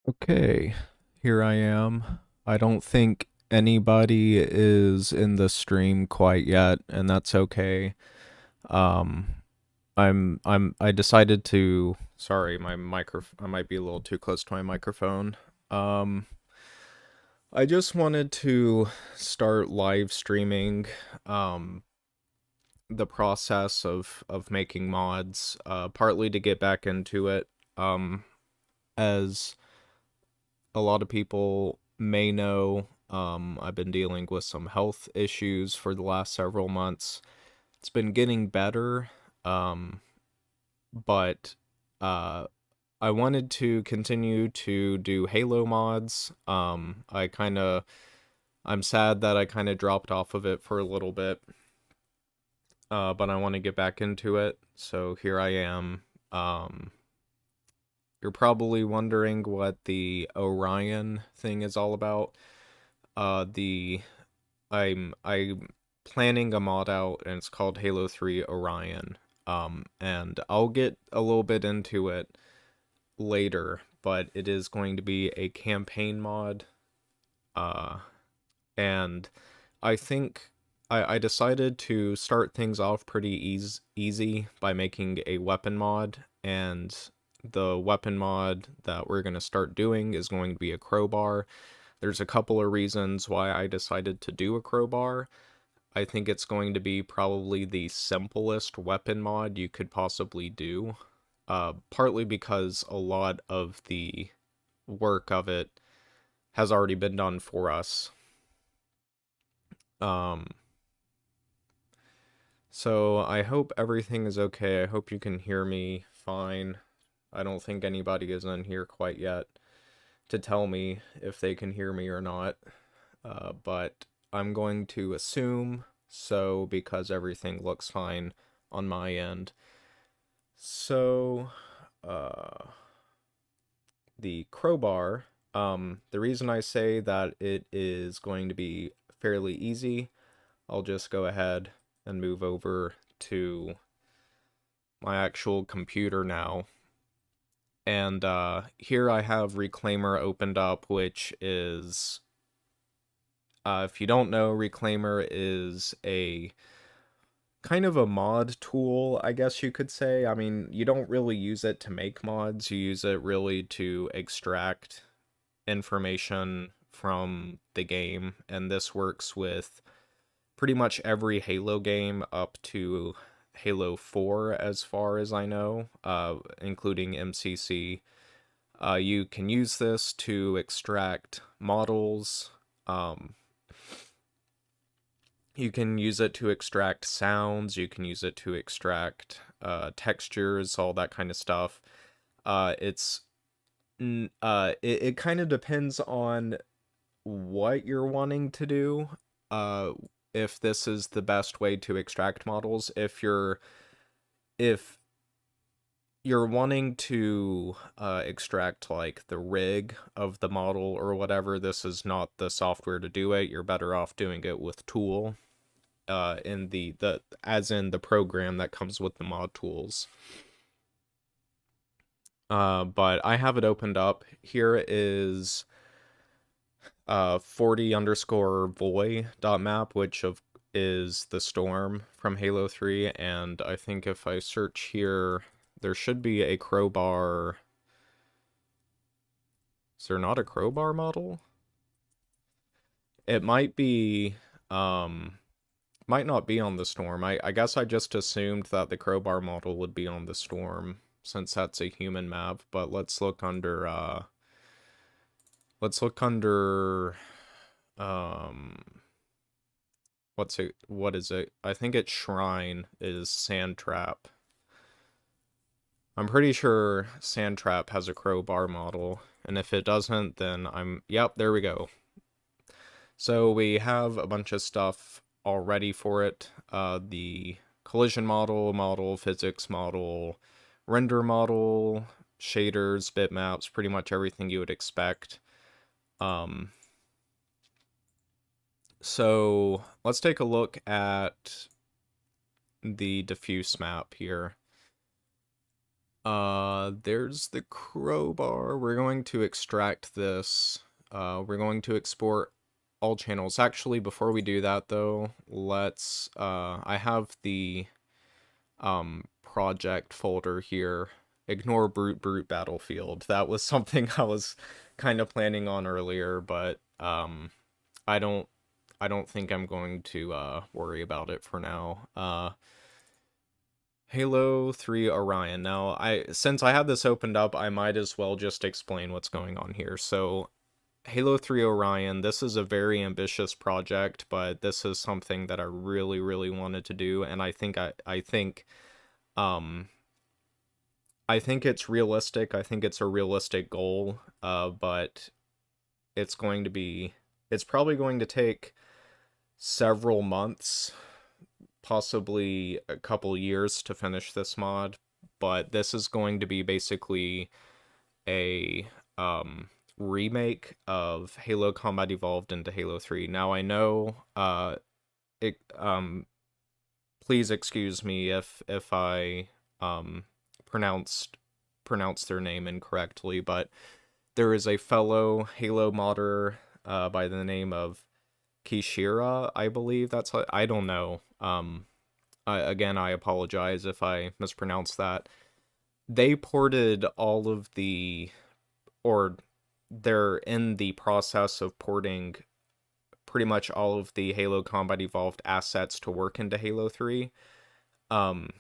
Okay, here I am. I don't think anybody is in the stream quite yet, and that's okay. Um, I decided to, sorry, I might be a little too close to my microphone. Um, I just wanted to start live streaming, um, the process of making mods, partly to get back into it, as a lot of people may know, I've been dealing with some health issues for the last several months. It's been getting better, um, but uh, I wanted to continue to do Halo mods. I'm sad that I kind of dropped off of it for a little bit, but I want to get back into it. So here I am. You're probably wondering what the Orion thing is all about. The I'm planning a mod out and it's called Halo 3 Orion. And I'll get a little bit into it later, but it is going to be a campaign mod. Uh and I think I decided to start things off pretty easy by making a weapon mod, and the weapon mod that we're going to start doing is going to be a crowbar. There's a couple of reasons why I decided to do a crowbar. I think it's going to be probably the simplest weapon mod you could possibly do. Partly because a lot of the work of it has already been done for us. Um, so I hope everything is okay. I hope you can hear me fine. I don't think anybody is in here quite yet to tell me if they can hear me or not. But I'm going to assume so because everything looks fine on my end. So, uh, the crowbar, the reason I say that it is going to be fairly easy, I'll just go ahead and move over to my actual computer now. And here I have Reclaimer opened up, which is, if you don't know, Reclaimer is a kind of a mod tool, I guess you could say. I mean, you don't really use it to make mods, you use it really to extract information from the game, and this works with pretty much every Halo game up to Halo 4 as far as I know, including MCC. You can use this to extract models. You can use it to extract sounds. You can use it to extract textures, all that kind of stuff. It's it kind of depends on what you're wanting to do. Uh, if this is the best way to extract models, if you're wanting to extract like the rig of the model or whatever, this is not the software to do it. You're better off doing it with Tool, in the as in the program that comes with the mod tools. But I have it opened up. Here is 40 underscore voy dot map, which is the storm from Halo 3, and I think if I search here, there should be a crowbar. Is there not a crowbar model? It might be, might not be on the storm. I guess I just assumed that the crowbar model would be on the storm since that's a human map, but let's look under, um, what is it? I think it's Shrine is Sand Trap. I'm pretty sure Sand Trap has a crowbar model, and if it doesn't, then yep, there we go. So we have a bunch of stuff already for it. The collision model, physics model, render model, shaders, bitmaps, pretty much everything you would expect. So let's take a look at the diffuse map here. There's the crowbar. We're going to extract this. We're going to export all channels. Actually, before we do that though, I have the, project folder here. Ignore brute battlefield. That was something I was kind of planning on earlier, but, I don't, I don't think I'm going to, worry about it for now. Halo 3 Orion. Now, since I have this opened up, I might as well just explain what's going on here. So, Halo 3 Orion, this is a very ambitious project, but this is something that I really, really wanted to do, and um, I think it's realistic. I think it's a realistic goal, but it's going to be, it's probably going to take several months, possibly a couple years to finish this mod, but this is going to be basically a, remake of Halo Combat Evolved into Halo 3. Now I know, it, please excuse me if I, pronounced their name incorrectly, but there is a fellow Halo modder, by the name of Kishira, I believe that's how, I don't know. Again, I apologize if I mispronounced that. They ported all of the, or they're in the process of porting pretty much all of the Halo Combat Evolved assets to work into Halo 3. Um,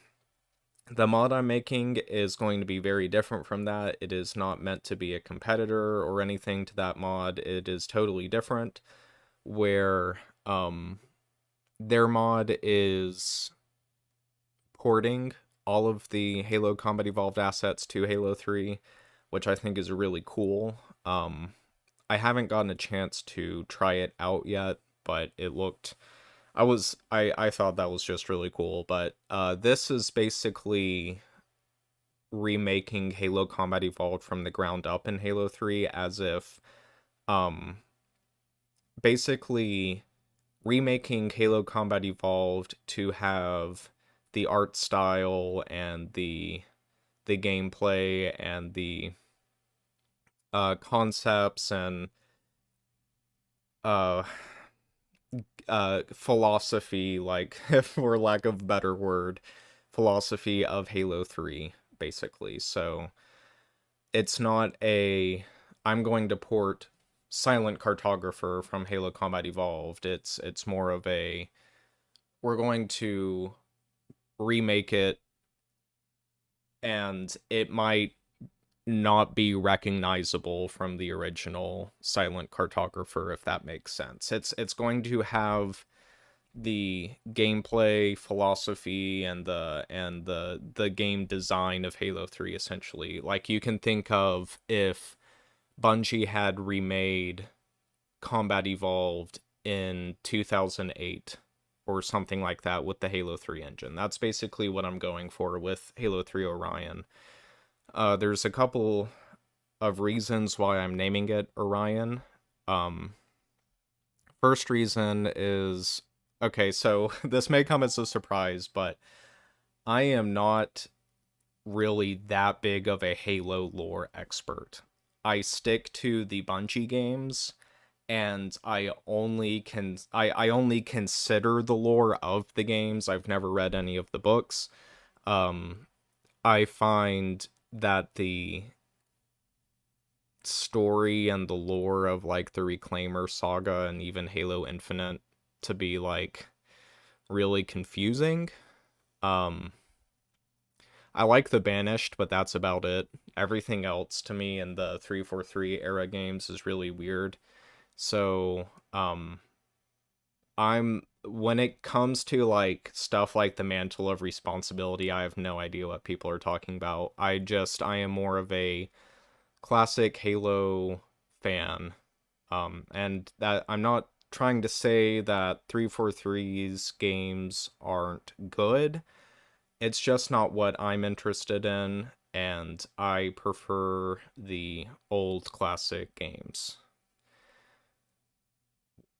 the mod I'm making is going to be very different from that. It is not meant to be a competitor or anything to that mod. It is totally different, where, their mod is porting all of the Halo Combat Evolved assets to Halo 3, which I think is really cool. I haven't gotten a chance to try it out yet, but it looked, I thought that was just really cool. But this is basically remaking Halo Combat Evolved from the ground up in Halo 3, as if, um basically remaking Halo Combat Evolved to have the art style and the gameplay and the, concepts and, uh philosophy, like, for lack of a better word, philosophy of Halo 3, basically. So it's not a, I'm going to port Silent Cartographer from Halo Combat Evolved. It's more of a, we're going to remake it, and it might not be recognizable from the original Silent Cartographer, if that makes sense. It's going to have the gameplay philosophy and the game design of Halo 3, essentially. Like, you can think of if Bungie had remade Combat Evolved in 2008 or something like that with the Halo 3 engine. That's basically what I'm going for with Halo 3 Orion. There's a couple of reasons why I'm naming it Orion. First reason is, okay, so this may come as a surprise, but I am not really that big of a Halo lore expert. I stick to the Bungie games, and I only consider the lore of the games. I've never read any of the books. I find that the story and the lore of, like, the Reclaimer saga and even Halo Infinite to be, like, really confusing. I like the Banished, but that's about it. Everything else to me in the 343 era games is really weird. So, when it comes to, like, stuff like the Mantle of Responsibility, I have no idea what people are talking about. I am more of a classic Halo fan. And that, I'm not trying to say that 343's games aren't good. It's just not what I'm interested in, and I prefer the old classic games.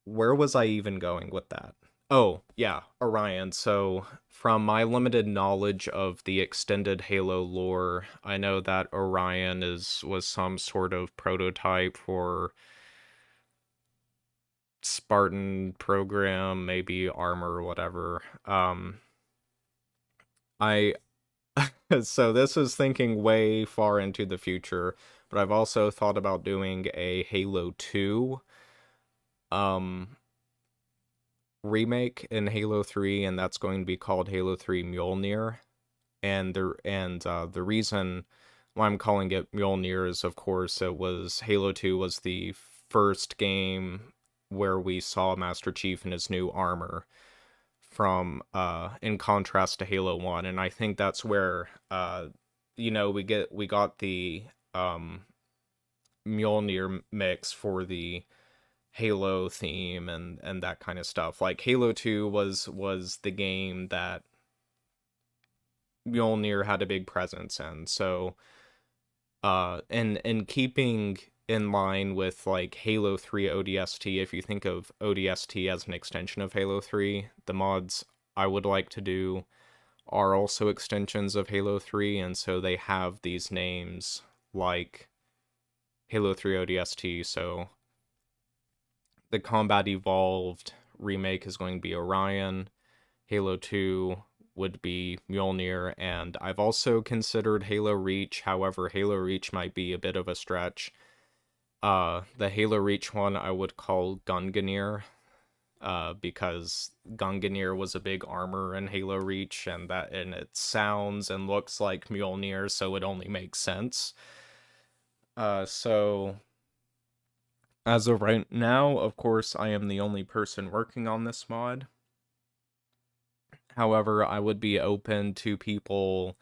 Where was I even going with that? Oh, yeah, Orion. So, from my limited knowledge of the extended Halo lore, I know that Orion is was some sort of prototype for Spartan program, maybe armor or whatever. I so this is thinking way far into the future, but I've also thought about doing a Halo 2 um remake in Halo 3, and that's going to be called Halo 3 Mjolnir. And the reason why I'm calling it Mjolnir is, of course, it was Halo 2 was the first game where we saw Master Chief in his new armor from in contrast to Halo 1, and I think that's where we got the um Mjolnir mix for the Halo theme and that kind of stuff. Like Halo 2 was the game that Mjolnir had a big presence in. So and keeping in line with like Halo 3 ODST, if you think of ODST as an extension of Halo 3, the mods I would like to do are also extensions of Halo 3, and so they have these names like Halo 3 ODST. So the Combat Evolved remake is going to be Orion. Halo 2 would be Mjolnir, and I've also considered Halo Reach. However, Halo Reach might be a bit of a stretch. The Halo Reach one I would call Gunganir, because Gunganir was a big armor in Halo Reach, and it sounds and looks like Mjolnir, so it only makes sense. So as of right now, of course, I am the only person working on this mod. However, I would be open to people,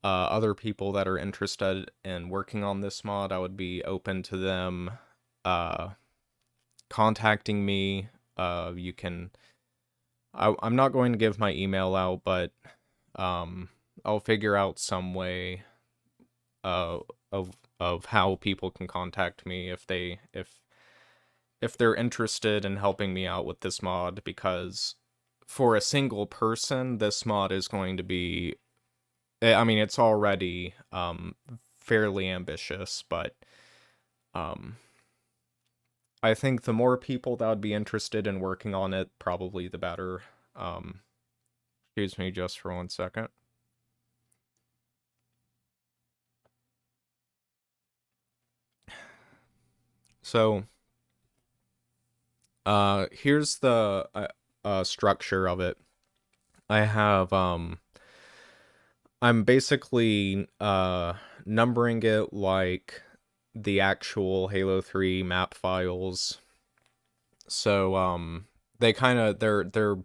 other people that are interested in working on this mod. I would be open to them contacting me. You can. I'm not going to give my email out, but I'll figure out some way uh, of how people can contact me if they're interested in helping me out with this mod, because for a single person, this mod is going to be, I mean, it's already fairly ambitious, but I think the more people that would be interested in working on it, probably the better. Excuse me just for 1 second. So, here's the structure of it. I have I'm basically numbering it like the actual Halo 3 map files. So they're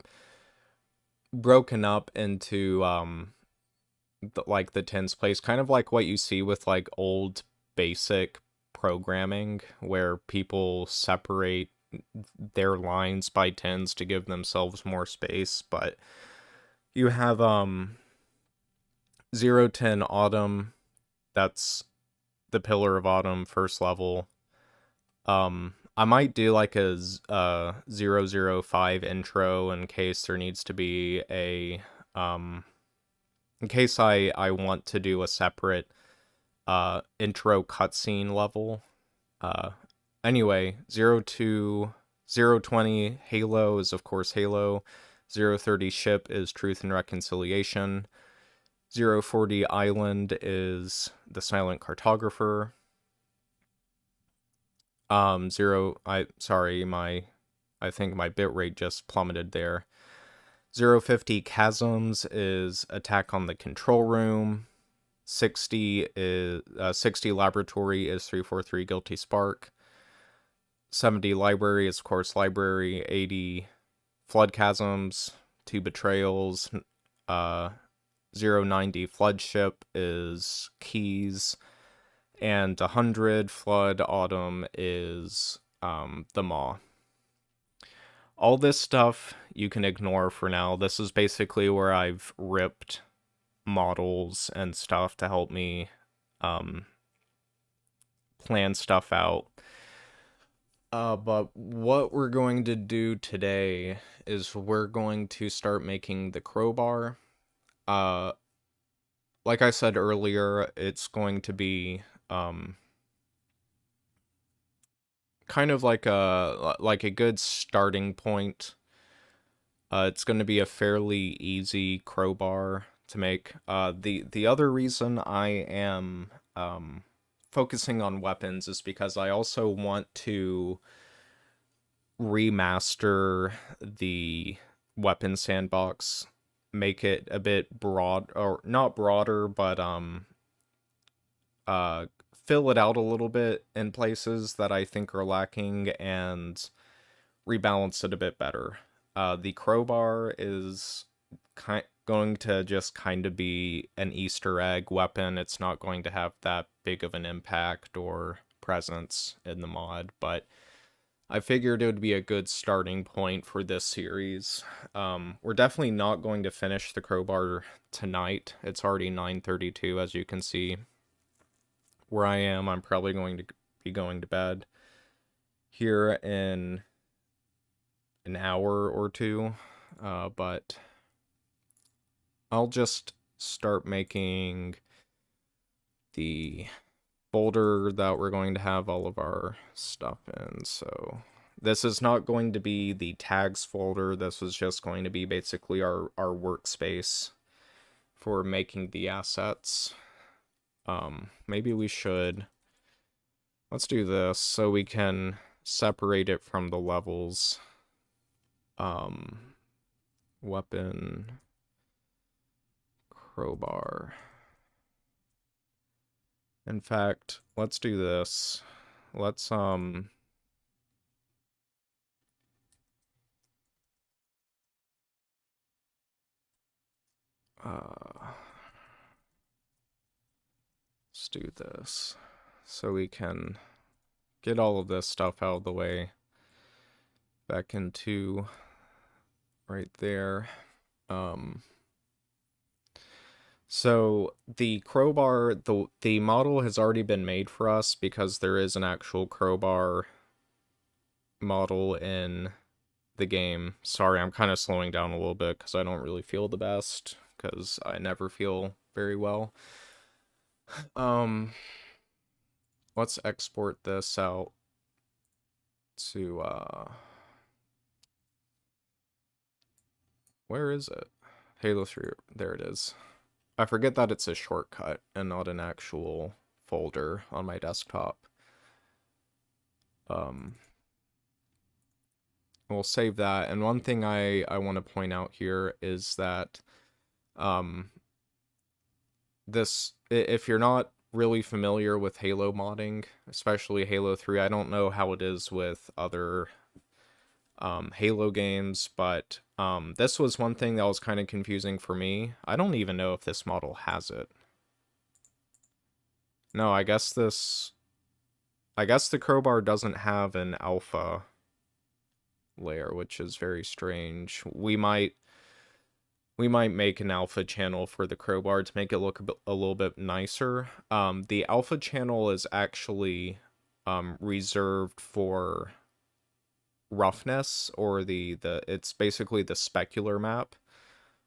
broken up into like the tens place, kind of like what you see with like old basic programming where people separate their lines by tens to give themselves more space. But you have 010 Autumn, that's the Pillar of Autumn first level. I might do like a 005 intro in case there needs to be a in case I want to do a separate intro cutscene level. Anyway, 020 Halo is of course Halo. 030 Ship is Truth and Reconciliation. 040 Island is the Silent Cartographer. I think my bitrate just plummeted there. 050 Chasms is Attack on the Control Room. 60 Laboratory is 343 Guilty Spark. 70 Library is of course Library. 80 Flood Chasms, 2 Betrayals. 090 Flood Ship is Keys. And 100 Flood Autumn is the Maw. All this stuff you can ignore for now. This is basically where I've ripped models and stuff to help me plan stuff out. But what we're going to do today is we're going to start making the crowbar. Uh, like I said earlier, it's going to be kind of like a good starting point. It's going to be a fairly easy crowbar to make. The other reason I am focusing on weapons is because I also want to remaster the weapon sandbox, make it a bit broad, or not broader, but uh fill it out a little bit in places that I think are lacking and rebalance it a bit better. The crowbar is going to just kind of be an Easter egg weapon. It's not going to have that big of an impact or presence in the mod, but I figured it would be a good starting point for this series. We're definitely not going to finish the crowbar tonight. It's already 9:32, as you can see. Where I am, I'm probably going to be going to bed here in an hour or two, but I'll just start making the folder that we're going to have all of our stuff in. So this is not going to be the tags folder. This is just going to be basically our workspace for making the assets. Maybe we should, let's do this so we can separate it from the levels. Weapon, crowbar. In fact, let's do this. Let's let's do this so we can get all of this stuff out of the way. Back into right there. So the crowbar, the model has already been made for us because there is an actual crowbar model in the game. Sorry, I'm kind of slowing down a little bit because I don't really feel the best, because I never feel very well. Let's export this out to, where is it? Halo 3, there it is. I forget that it's a shortcut and not an actual folder on my desktop. We'll save that. And one thing I want to point out here is that this, if you're not really familiar with Halo modding, especially Halo 3, I don't know how it is with other Halo games, but this was one thing that was kind of confusing for me. I don't even know if this model has it. No, I guess the crowbar doesn't have an alpha layer, which is very strange. We might make an alpha channel for the crowbar to make it look a little bit nicer. The alpha channel is actually reserved for roughness, or it's basically the specular map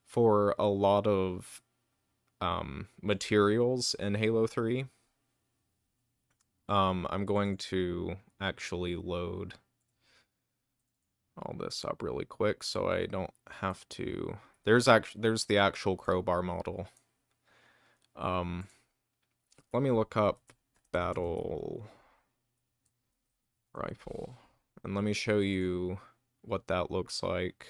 for a lot of materials in Halo 3. I'm going to actually load all this up really quick so I don't have to. There's the actual crowbar model. Let me look up battle rifle and let me show you what that looks like.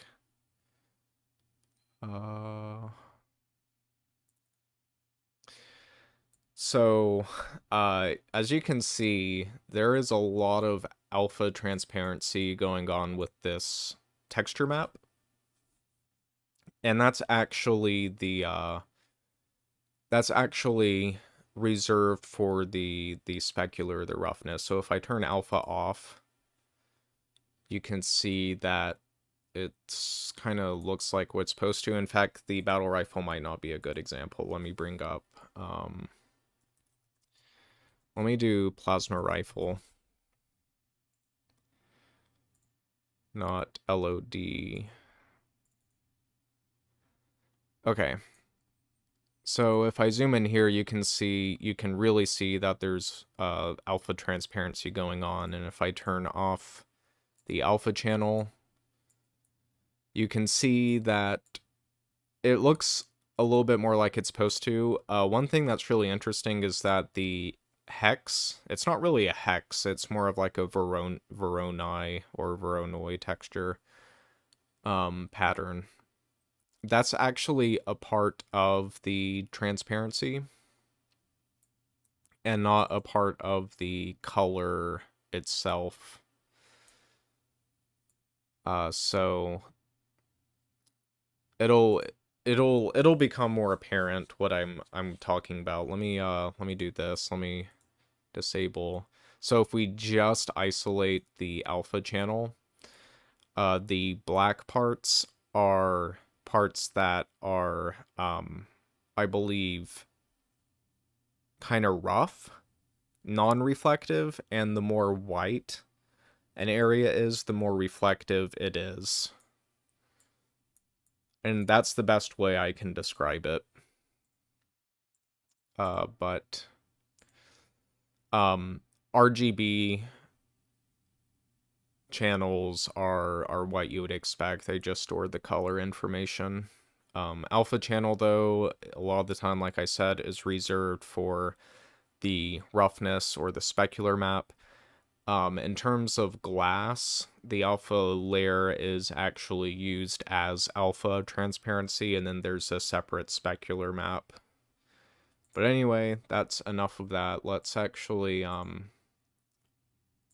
So, as you can see, there is a lot of alpha transparency going on with this texture map. And that's actually reserved for the specular, the roughness. So if I turn alpha off, you can see that it's kind of looks like what it's supposed to. In fact, the battle rifle might not be a good example. Let me bring up let me do plasma rifle. not LOD. Okay. So if I zoom in here, you can really see that there's alpha transparency going on. And if I turn off the alpha channel, you can see that it looks a little bit more like it's supposed to. One thing that's really interesting is that the hex, it's not really a hex, it's more of like a Voronoi or Voronoi texture pattern. That's actually a part of the transparency and not a part of the color itself. So it'll become more apparent what I'm talking about. Let me do this. Let me disable. So if we just isolate the alpha channel, the black parts are parts that are I believe kind of rough, non-reflective, and the more white an area is, the more reflective it is. And that's the best way I can describe it. But RGB channels are what you would expect. They just store the color information. Alpha channel, though, a lot of the time, like I said, is reserved for the roughness or the specular map. In terms of glass, the alpha layer is actually used as alpha transparency, and then there's a separate specular map. But anyway, that's enough of that. Let's actually, I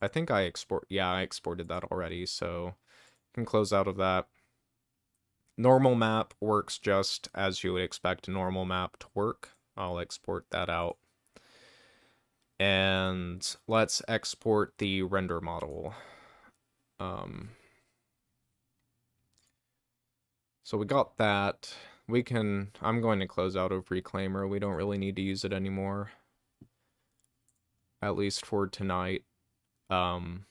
think I exported that already, so can close out of that. Normal map works just as you would expect a normal map to work. I'll export that out. And let's export the render model. So we got that. I'm going to close out of Reclaimer. We don't really need to use it anymore. At least for tonight. One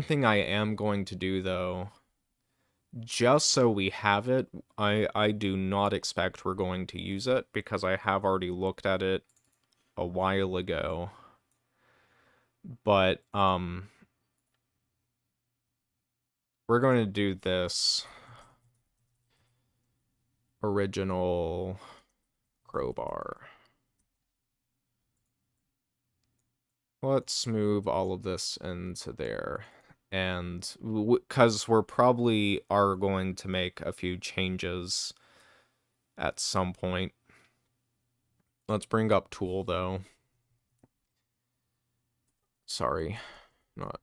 thing I am going to do, though, just so we have it, I do not expect we're going to use it, because I have already looked at it a while ago. But, we're going to do this original crowbar. Let's move all of this into there. And because we're probably are going to make a few changes at some point. Let's bring up tool, though. Sorry.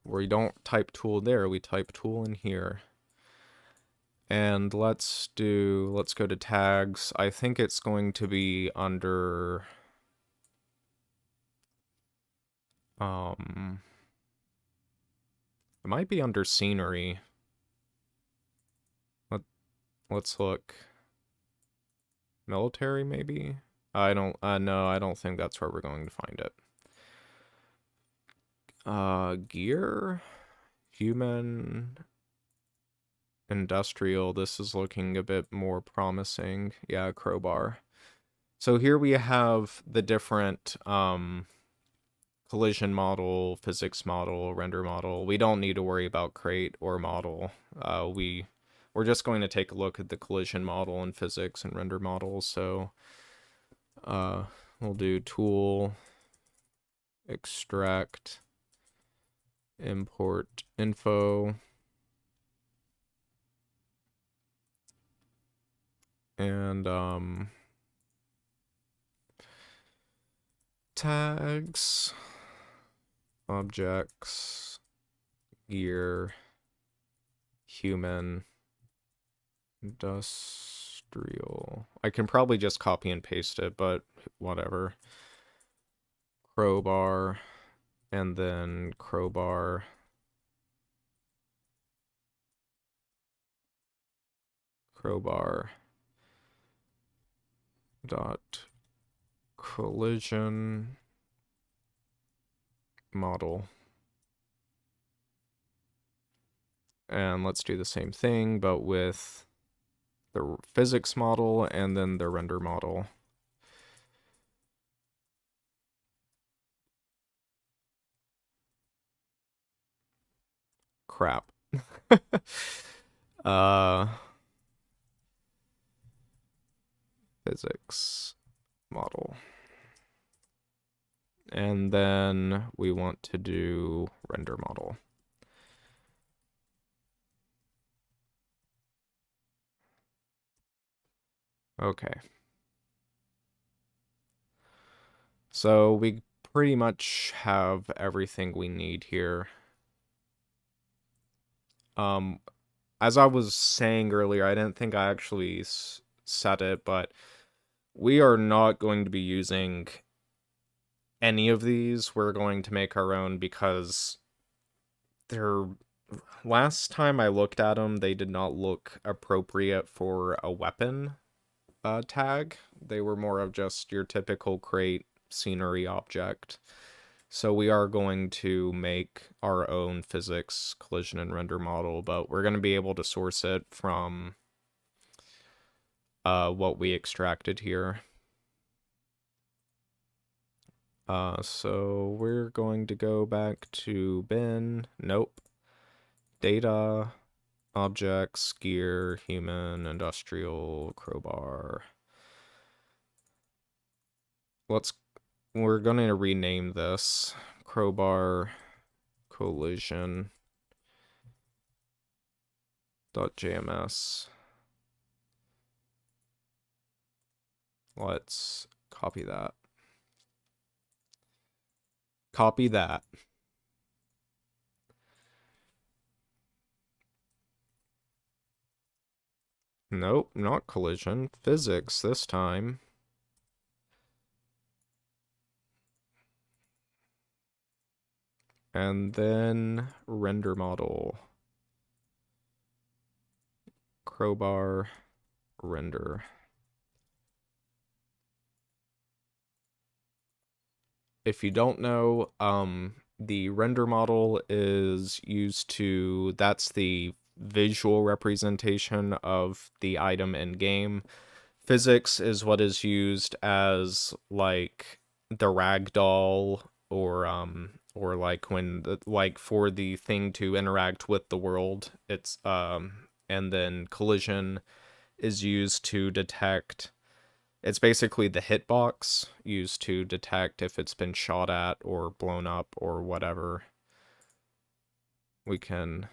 We don't type tool there, we type tool in here. And let's go to tags. I think it's going to be under it might be under scenery. Let's look. Military, maybe? No, I don't think that's where we're going to find it. Gear? Human? Industrial, this is looking a bit more promising. Yeah, crowbar. So here we have the different collision model, physics model, render model. We don't need to worry about crate or model. We're just going to take a look at the collision model and physics and render model. So we'll do tool, extract, import info, and tags, objects, gear, human, industrial. I can probably just copy and paste it, but whatever. Crowbar, and then crowbar. Crowbar dot collision model. And let's do the same thing, but with the physics model and then the render model. Crap. uh, Physics model. And then we want to do render model. Okay. So we pretty much have everything we need here. As I was saying earlier, I didn't think I actually said it, but we are not going to be using any of these. We're going to make our own because they're... Last time I looked at them, they did not look appropriate for a weapon tag. They were more of just your typical crate scenery object. So we are going to make our own physics collision and render model, but we're going to be able to source it from what we extracted here. So we're going to go back to bin. Nope. Data, objects, gear, human, industrial, crowbar. We're going to rename this crowbar collision .jms. Let's copy that. Copy that. Nope, not collision. Physics this time. And then render model. Crowbar render. If you don't know, the render model is used to, that's the visual representation of the item in game. Physics is what is used as like the ragdoll or like when like for the thing to interact with the world. It's and then collision is used to detect. It's basically the hitbox used to detect if it's been shot at or blown up or whatever. We can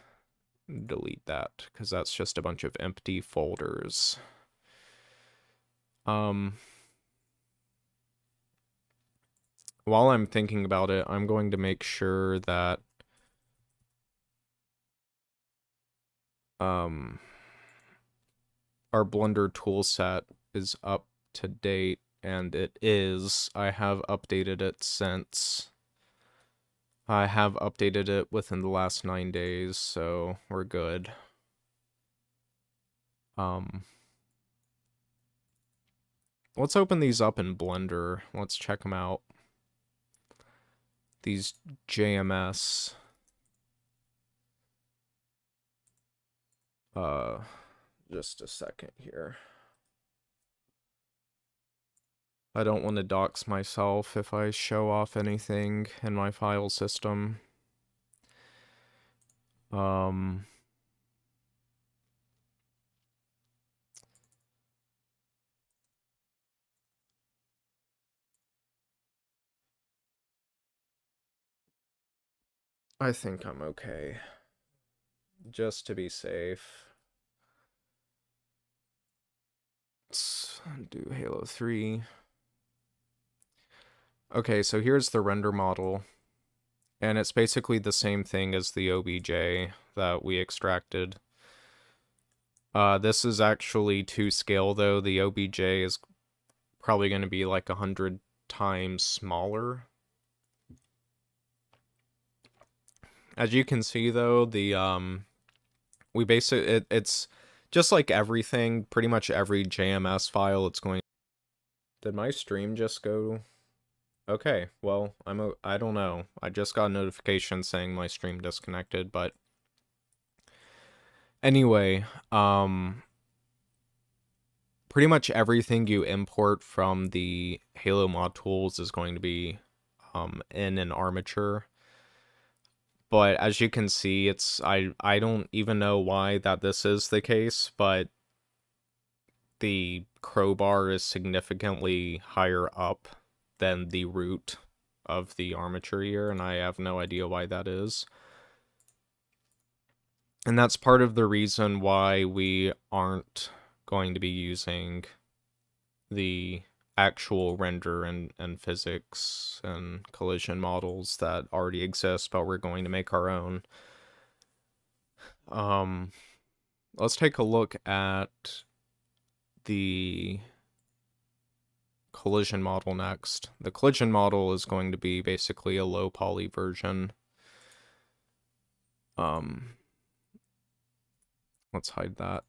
delete that because that's just a bunch of empty folders. While I'm thinking about it, I'm going to make sure that our Blender toolset is up to date, and it is. I have updated it since. I have updated it within the last 9 days, so we're good. Let's open these up in Blender. Let's check them out. These JMS. Just a second here. I don't want to dox myself if I show off anything in my file system. I think I'm okay. Just to be safe. Let's do Halo 3. Okay, so here's the render model. And it's basically the same thing as the OBJ that we extracted. This is actually to scale, though. The OBJ is probably going to be like 100 times smaller. As you can see, though, the we basically it's just like everything. Pretty much every JMS file, it's going. Did my stream just go? Okay, well, I don't know. I just got a notification saying my stream disconnected, but Anyway, pretty much everything you import from the Halo mod tools is going to be in an armature. But as you can see, I don't even know why that this is the case, but the crowbar is significantly higher up than the root of the armature here, and I have no idea why that is. And that's part of the reason why we aren't going to be using the actual render and physics and collision models that already exist, but we're going to make our own. Let's take a look at the collision model next. The collision model is going to be basically a low poly version. Let's hide that.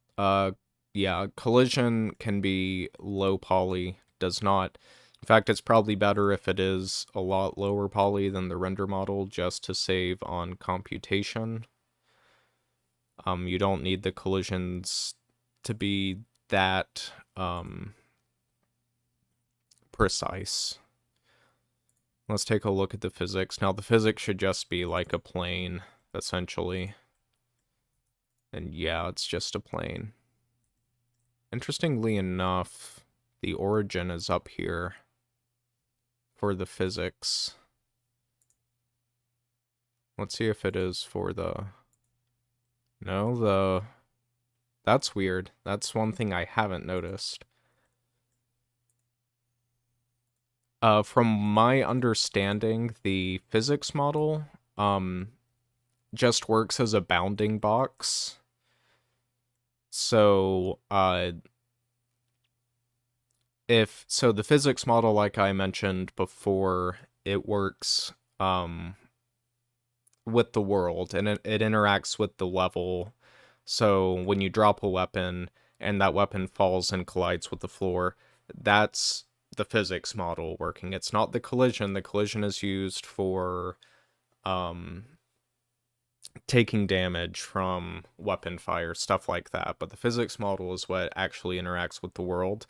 Yeah, collision can be low poly, does not. In fact, it's probably better if it is a lot lower poly than the render model, just to save on computation. You don't need the collisions to be that precise. Let's take a look at the physics. Now, the physics should just be like a plane, essentially. And yeah, it's just a plane. Interestingly enough, the origin is up here for the physics. Let's see if it is for the... No, that's weird. That's one thing I haven't noticed. From my understanding, the physics model just works as a bounding box. So, the physics model, like I mentioned before, it works with the world, and it interacts with the level. So when you drop a weapon and that weapon falls and collides with the floor, that's the physics model working. It's not the collision. The collision is used for taking damage from weapon fire, stuff like that. But the physics model is what actually interacts with the world.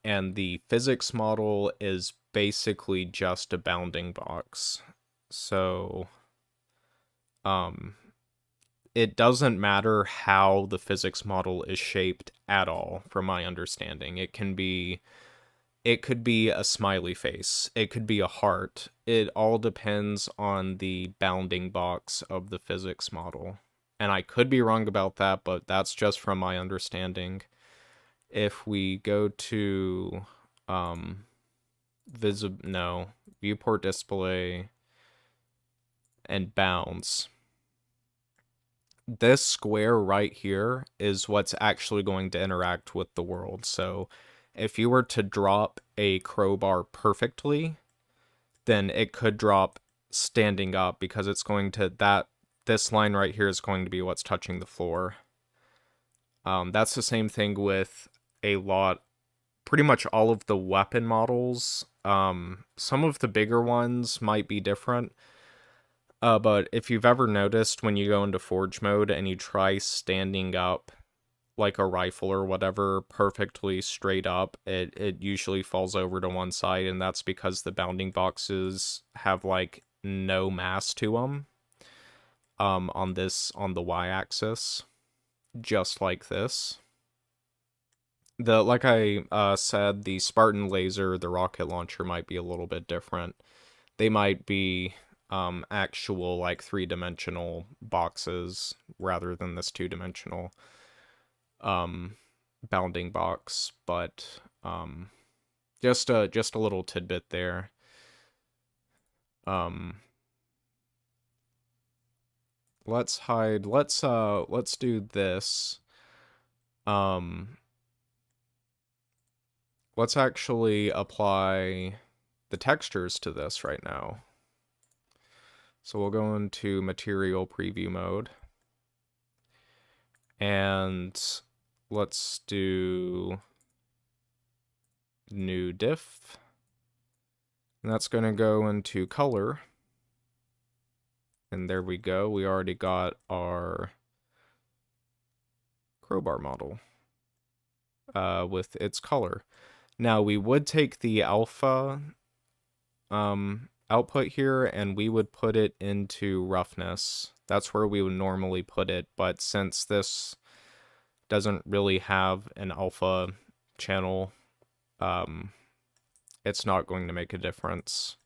And the physics model is basically just a bounding box. So, it doesn't matter how the physics model is shaped at all, from my understanding. It could be a smiley face. It could be a heart. It all depends on the bounding box of the physics model. And I could be wrong about that, but that's just from my understanding. If we go to viewport display and bounds, this square right here is what's actually going to interact with the world. So if you were to drop a crowbar perfectly, then it could drop standing up, because it's going to, this line right here is going to be what's touching the floor. That's the same thing with pretty much all of the weapon models. Some of the bigger ones might be different. But if you've ever noticed, when you go into Forge mode and you try standing up like a rifle or whatever perfectly straight up, it usually falls over to one side, and that's because the bounding boxes have like no mass to them on the y-axis, just like this. Like I said, the Spartan laser, the rocket launcher might be a little bit different. They might be actual like 3-dimensional boxes rather than this 2-dimensional bounding box, but just a little tidbit there. Let's do this. Let's actually apply the textures to this right now. So we'll go into material preview mode, and let's do new diff, and that's going to go into color, and there we go. We already got our crowbar model with its color. Now we would take the alpha output here and we would put it into roughness. That's where we would normally put it, but since this doesn't really have an alpha channel, it's not going to make a difference.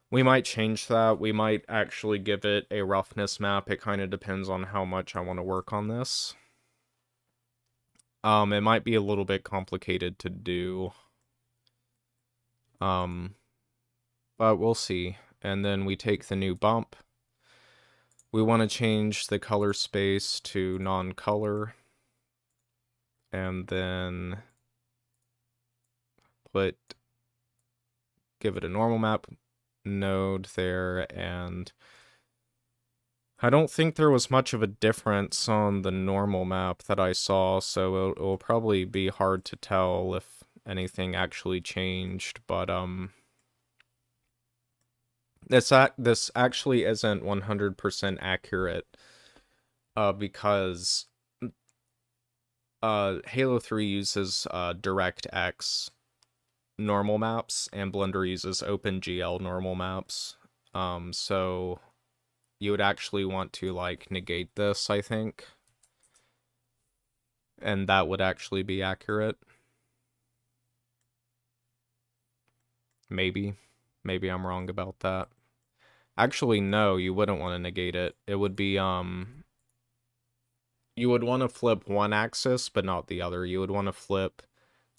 We might change that. We might actually give it a roughness map. It kind of depends on how much I want to work on this. It might be a little bit complicated to do. But we'll see. And then we take the new bump. We want to change the color space to non-color. And then give it a normal map node there, and I don't think there was much of a difference on the normal map that I saw, so it will probably be hard to tell if anything actually changed, but this actually isn't 100% accurate because Halo 3 uses DirectX normal maps, and Blender uses OpenGL normal maps. So you would actually want to, like, negate this, I think. And that would actually be accurate. Maybe. Maybe I'm wrong about that. Actually, no, you wouldn't want to negate it. It would be, you would want to flip one axis, but not the other. You would want to flip,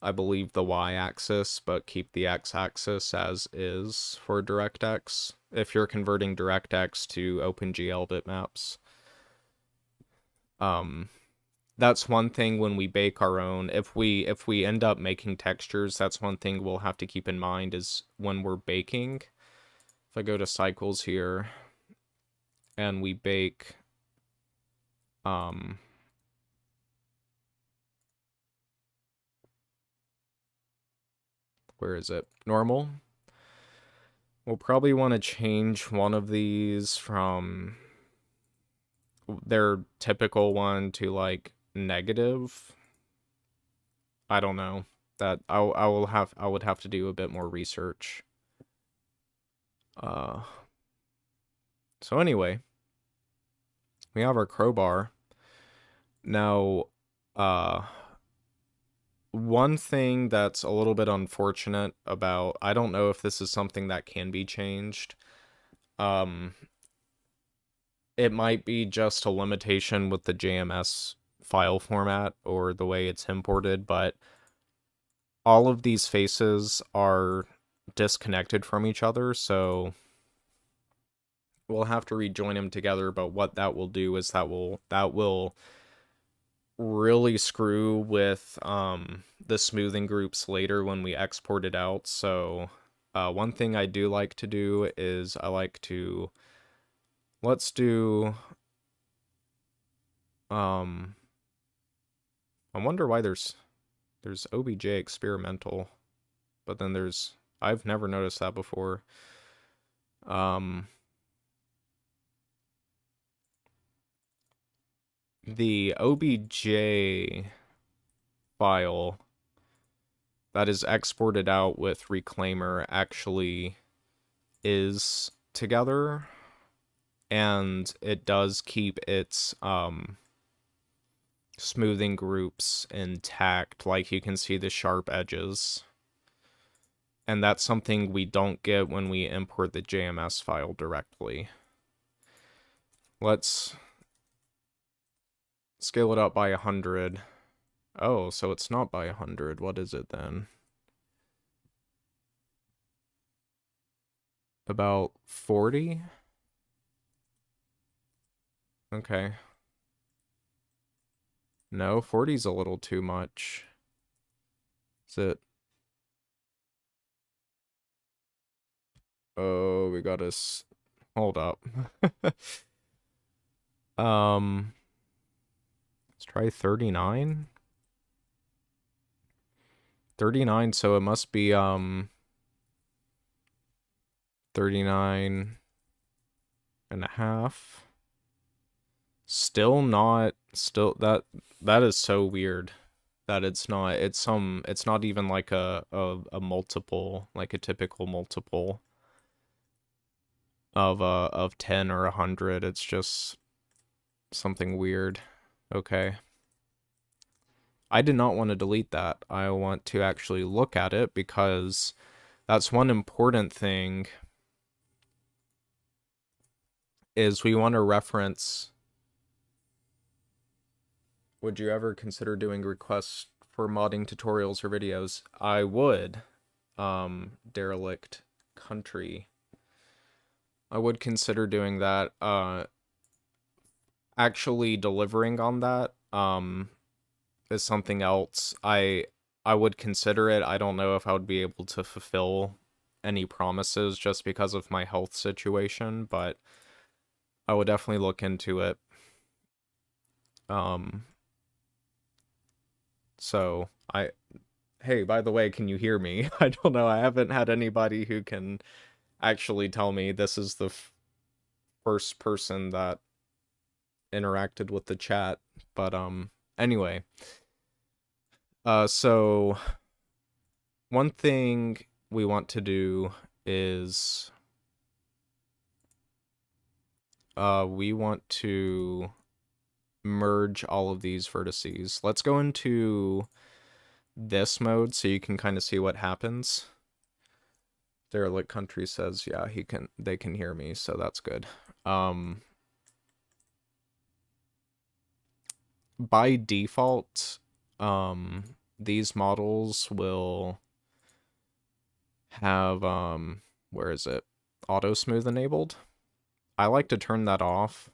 I believe, the y-axis, but keep the x-axis as is for DirectX, if you're converting DirectX to OpenGL bitmaps. That's one thing when we bake our own. If we end up making textures, that's one thing we'll have to keep in mind is when we're baking. If I go to cycles here, and we bake, where is it? Normal. We'll probably want to change one of these from their typical one to, like, negative. I don't know. That I would have to do a bit more research. So anyway, we have our crowbar. Now, one thing that's a little bit unfortunate about, I don't know if this is something that can be changed. It might be just a limitation with the JMS file format or the way it's imported, but all of these faces are disconnected from each other, so we'll have to rejoin them together, but what that will do is that will really screw with the smoothing groups later when we export it out. So one thing I do like to do is I like to, let's do I wonder why there's OBJ experimental, but then I've never noticed that before. The OBJ file that is exported out with Reclaimer actually is together, and it does keep its smoothing groups intact. Like, you can see the sharp edges, and that's something we don't get when we import the JMS file directly. Let's scale it up by 100. Oh, so it's not by 100. What is it then? About 40? Okay. No, 40's a little too much. Is it? Oh, we gotta hold up. Let's try 39. 39, so it must be 39 and a half. Still not, still, that is so weird that it's not even like a multiple, like a typical multiple of 10 or 100. It's just something weird. Okay. I did not want to delete that. I want to actually look at it because that's one important thing is we want to reference. Would you ever consider doing requests for modding tutorials or videos? I would. Derelict country. I would consider doing that. Actually delivering on that, is something else. I would consider it. I don't know if I would be able to fulfill any promises just because of my health situation, but I would definitely look into it. So hey, by the way, can you hear me? I don't know. I haven't had anybody who can actually tell me. This is the first person that interacted with the chat, but anyway. So one thing we want to do is we want to merge all of these vertices. Let's go into this mode so you can kind of see what happens. Derelict country says, yeah, they can hear me, so that's good. By default, these models will have, where is it? Auto smooth enabled. I like to turn that off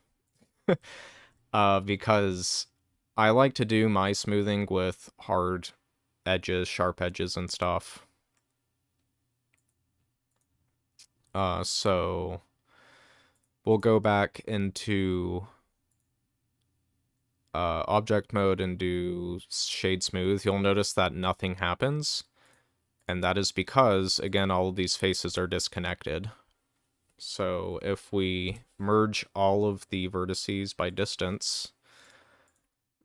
because I like to do my smoothing with hard edges, sharp edges and stuff. So we'll go back into object mode and do shade smooth. You'll notice that nothing happens, and that is because, again, all of these faces are disconnected. So if we merge all of the vertices by distance,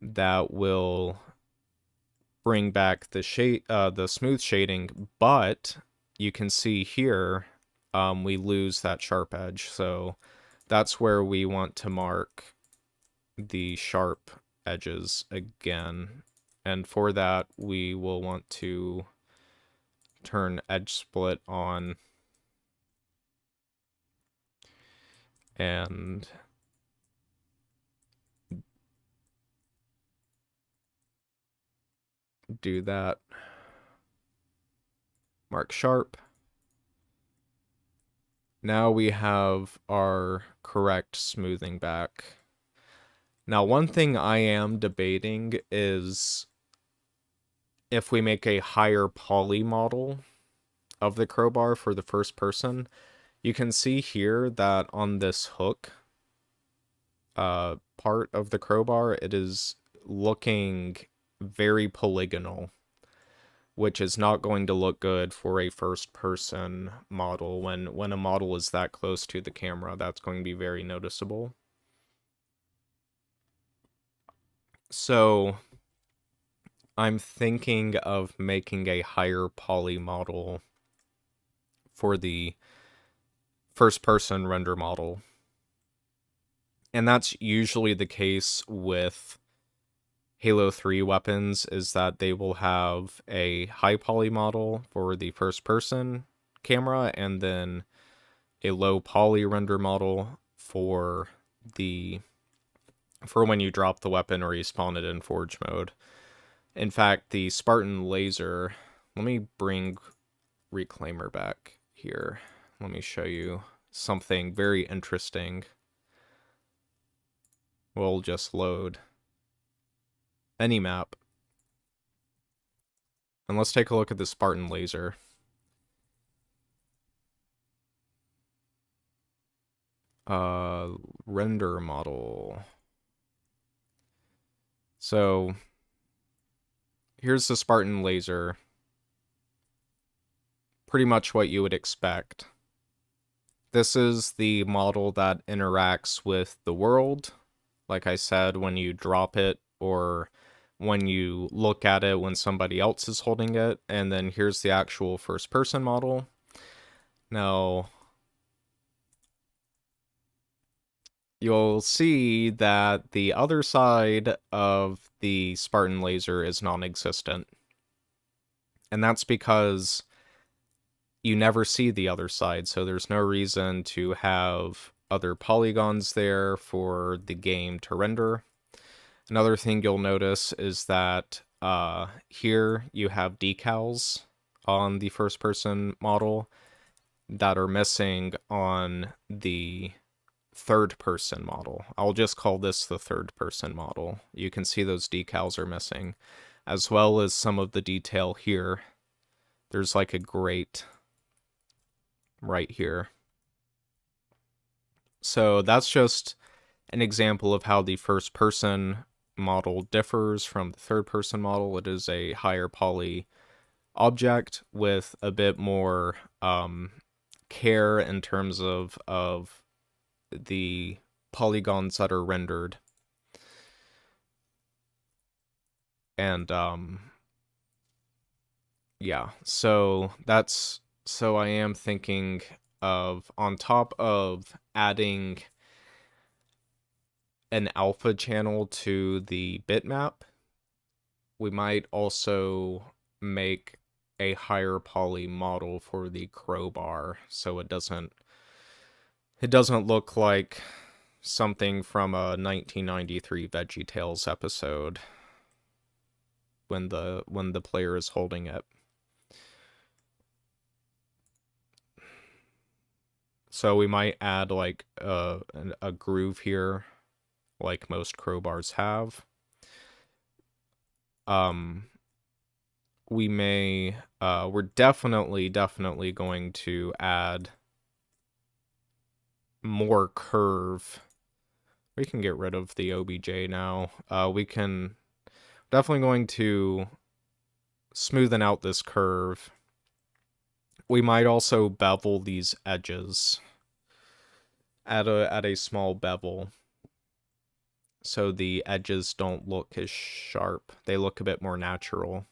that will bring back the smooth shading, but you can see here we lose that sharp edge. So that's where we want to mark the sharp edges again. And for that, we will want to turn edge split on and do that. Mark sharp. Now we have our correct smoothing back. Now, one thing I am debating is if we make a higher poly model of the crowbar for the first person. You can see here that on this hook part of the crowbar, it is looking very polygonal, which is not going to look good for a first-person model. When a model is that close to the camera, that's going to be very noticeable. So I'm thinking of making a higher poly model for the first-person render model. And that's usually the case with Halo 3 weapons, is that they will have a high poly model for the first person camera and then a low poly render model for when you drop the weapon or you spawn it in Forge mode. In fact, the Spartan laser, let me bring Reclaimer back here. Let me show you something very interesting. We'll just load any map. And let's take a look at the Spartan laser. Render model. So here's the Spartan laser. Pretty much what you would expect. This is the model that interacts with the world like I said, when you drop it or when you look at it when somebody else is holding it. And then here's the actual first person model. Now, you'll see that the other side of the Spartan laser is non-existent. And that's because you never see the other side, so there's no reason to have other polygons there for the game to render. Another thing you'll notice is that here you have decals on the first person model that are missing on the third person model. I'll just call this the third person model. You can see those decals are missing, as well as some of the detail here. There's like a grate right here. So that's just an example of how the first person model differs from the third person model. It is a higher poly object with a bit more care in terms of the polygons that are rendered. And yeah, so I am thinking of, on top of adding an alpha channel to the bitmap, we might also make a higher poly model for the crowbar, so it doesn't look like something from a 1993 VeggieTales episode when the player is holding it. So we might add like a groove here, like most crowbars have. We may, we're definitely going to add more curve. We can get rid of the OBJ now. We can, definitely going to smoothen out this curve. We might also bevel these edges. Add a small bevel, so the edges don't look as sharp. They look a bit more natural.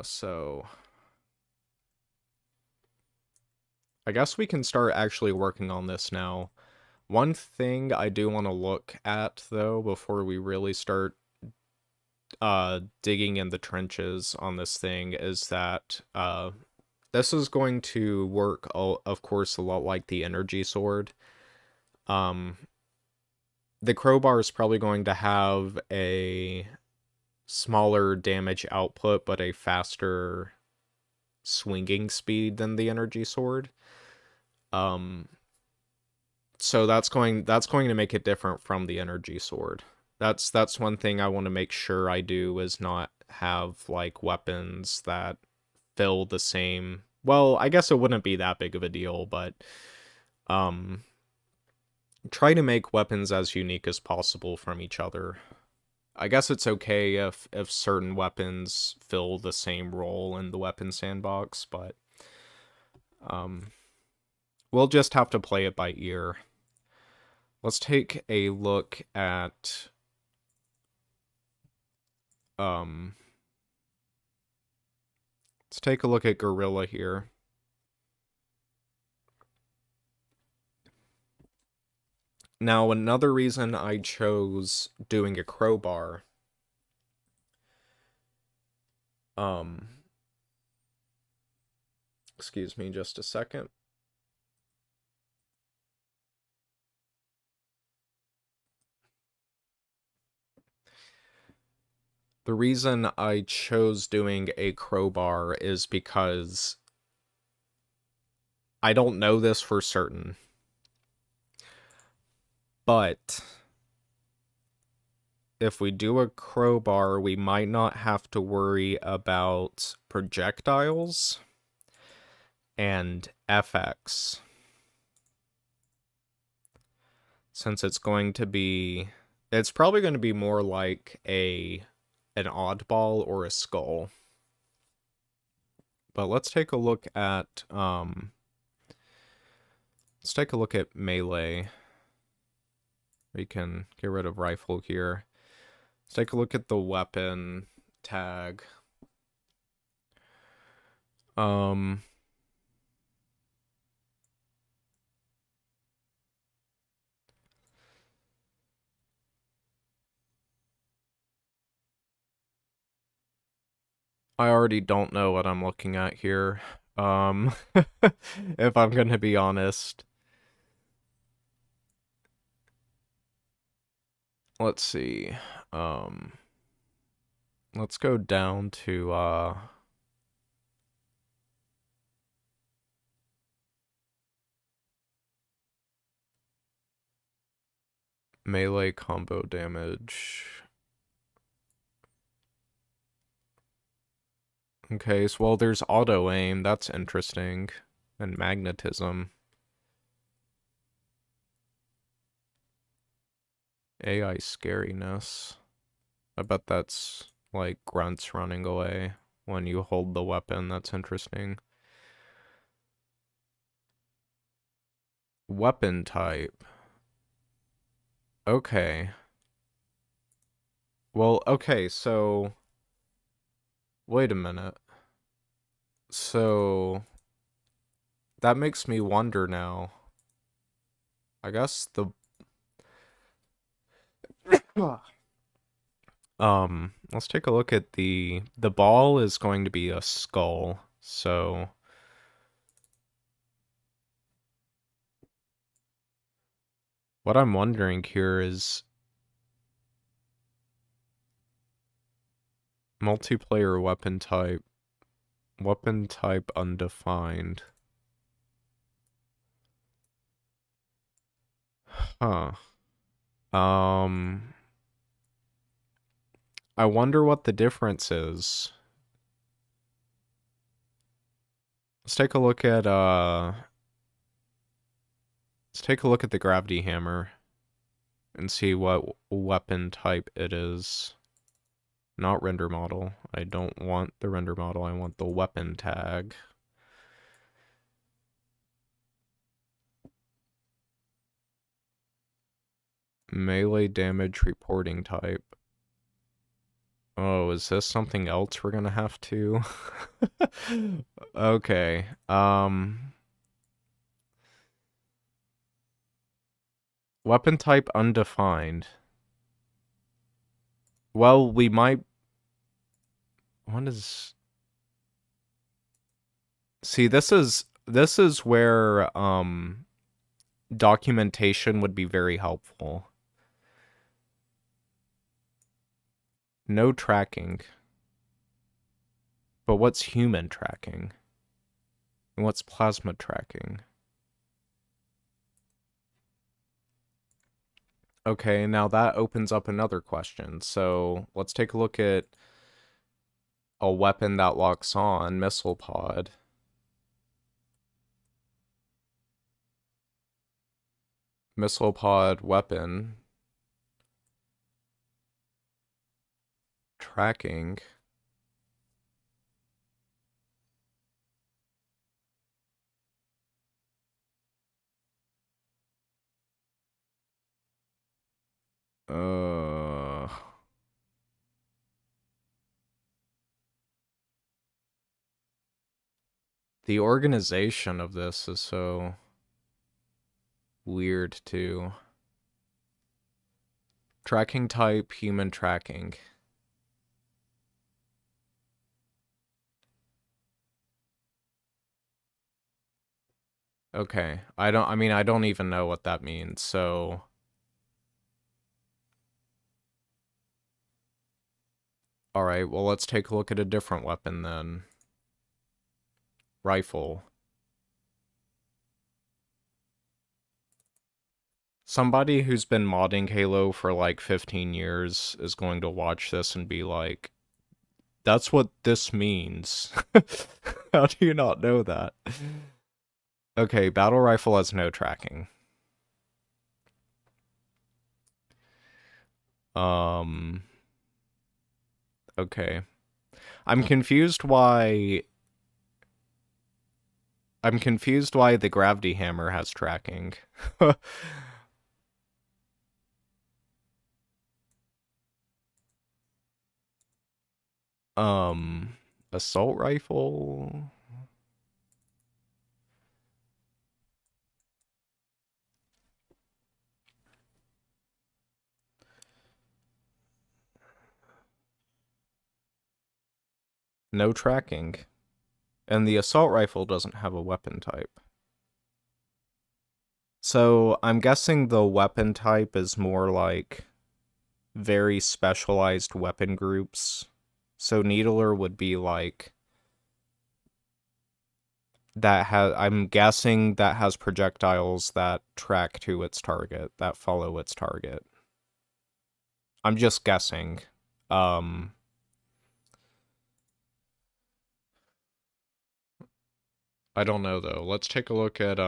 So I guess we can start actually working on this now. One thing I do want to look at, though, before we really start digging in the trenches on this thing, is that this is going to work, of course, a lot like the energy sword. The crowbar is probably going to have a smaller damage output, but a faster swinging speed than the energy sword. So that's going to make it different from the energy sword. That's one thing I want to make sure I do, is not have like weapons that fill the same. Well, I guess it wouldn't be that big of a deal, but try to make weapons as unique as possible from each other. I guess it's okay if certain weapons fill the same role in the weapon sandbox, but we'll just have to play it by ear. Let's take a look at let's take a look at Gorilla here. Now, another reason I chose doing a crowbar, excuse me just a second. The reason I chose doing a crowbar is because I don't know this for certain, but if we do a crowbar, we might not have to worry about projectiles and FX, since it's probably going to be more like an oddball or a skull. But let's take a look at Let's take a look at melee. We can get rid of rifle here. Let's take a look at the weapon tag. I already don't know what I'm looking at here. If I'm gonna be honest. Let's see. Let's go down to, melee combo damage. Okay, so well, there's auto aim. That's interesting. And magnetism. AI scariness. I bet that's like grunts running away when you hold the weapon. That's interesting. Weapon type. Okay. Well, okay, so wait a minute. So that makes me wonder now. I guess the let's take a look at the ball is going to be a skull. So what I'm wondering here is multiplayer weapon type undefined. Huh. I wonder what the difference is. Let's take a look at the gravity hammer and see what weapon type it is. Not render model. I don't want the render model. I want the weapon tag. Melee damage reporting type. Oh, is this something else we're gonna have to? Okay. Weapon type undefined. Well, we might... What is... See, this is where, documentation would be very helpful. No tracking. But what's human tracking? And what's plasma tracking? Okay, now that opens up another question. So let's take a look at a weapon that locks on, missile pod. Missile pod weapon. Tracking. The organization of this is so weird too. Tracking type, human tracking. Okay, I don't even know what that means, so... Alright, well let's take a look at a different weapon then. Rifle. Somebody who's been modding Halo for like 15 years is going to watch this and be like, that's what this means. How do you not know that? Okay, battle rifle has no tracking. Okay. I'm confused why I'm confused why the gravity hammer has tracking. Um, assault rifle. No tracking. And the assault rifle doesn't have a weapon type. So I'm guessing the weapon type is more like very specialized weapon groups. So Needler would be like that has I'm guessing that has projectiles that track to its target, that follow its target. I'm just guessing. Um I don't know though. Let's take a look at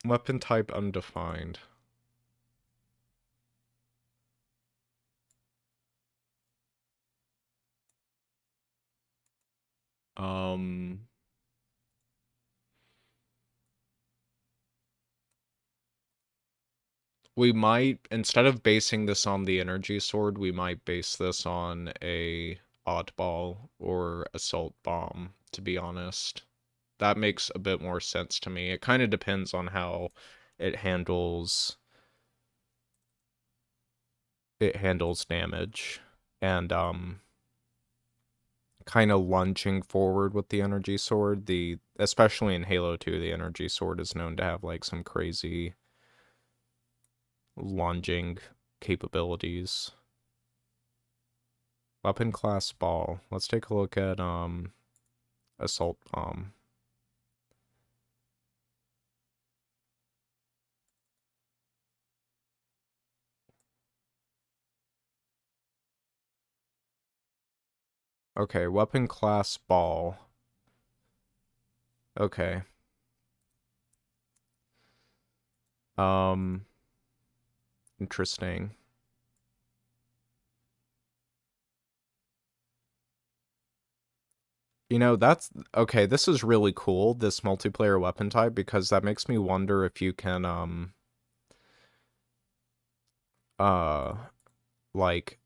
weapon type undefined. Um we might, instead of basing this on the energy sword, we might base this on a oddball or assault bomb, to be honest. That makes a bit more sense to me. It kind of depends on how it handles damage and kind of lunging forward with the energy sword. The especially in Halo 2, the energy sword is known to have like some crazy lunging capabilities. Weapon class ball. Let's take a look at assault bomb. Okay, weapon class ball. Okay. Um Interesting. You know, that's okay, this is really cool, this multiplayer weapon type, because that makes me wonder if you can uh like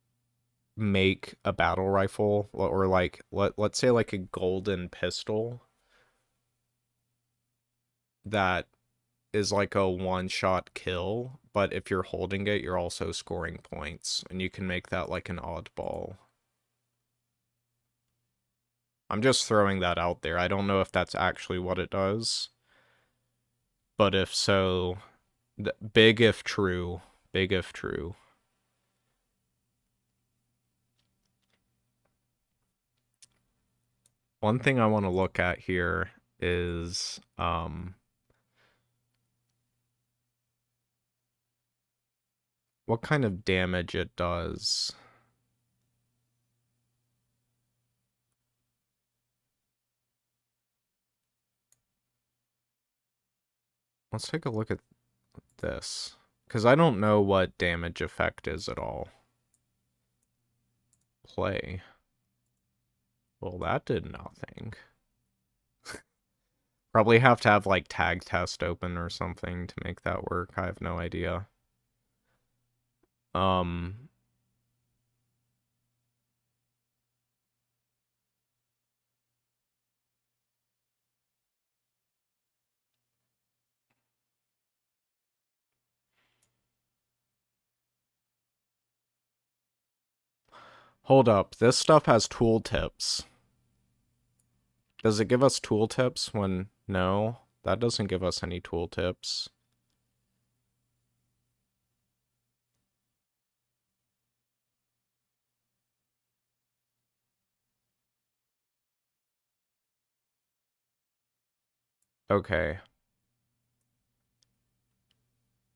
make a battle rifle or like let's say like a golden pistol that is like a one-shot kill, but if you're holding it, you're also scoring points, and you can make that like an oddball. I'm just throwing that out there. I don't know if that's actually what it does, but if so, big if true. Big if true. One thing I want to look at here is what kind of damage it does. Let's take a look at this, because I don't know what damage effect is at all. Play. Well, that did nothing. Probably have to have like tag test open or something to make that work. I have no idea. Um, Hold up. This stuff has tooltips. Does it give us tooltips when... No, that doesn't give us any tooltips. Okay.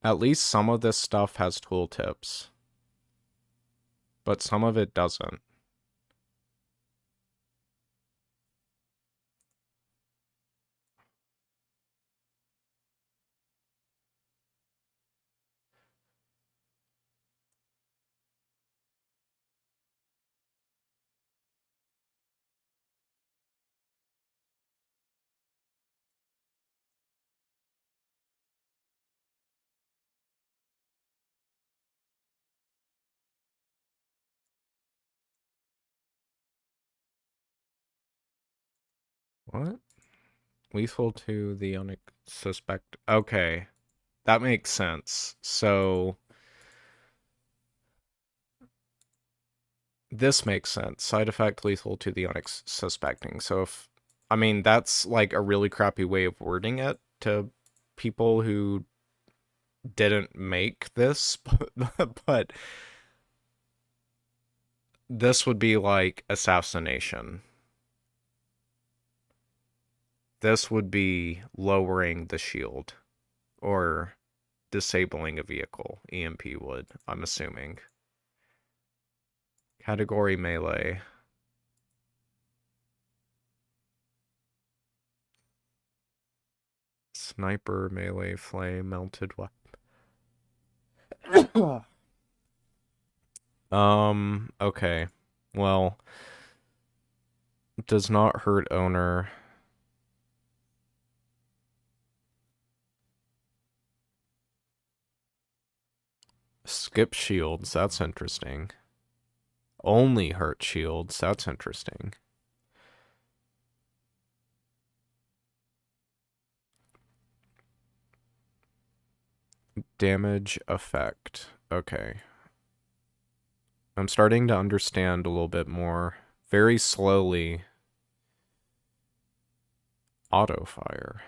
At least some of this stuff has tooltips. But some of it doesn't. What? Lethal to the unsuspect. Okay. That makes sense. So this makes sense. Side effect lethal to the unsuspecting. So if I mean that's like a really crappy way of wording it to people who didn't make this, but this would be like assassination. This would be lowering the shield or disabling a vehicle. EMP would, I'm assuming. Category melee. Sniper, melee, flame, melted weapon. Okay. Well, does not hurt owner. Skip shields, that's interesting. Only hurt shields, that's interesting. Damage effect. Okay. I'm starting to understand a little bit more. Very slowly. Auto fire.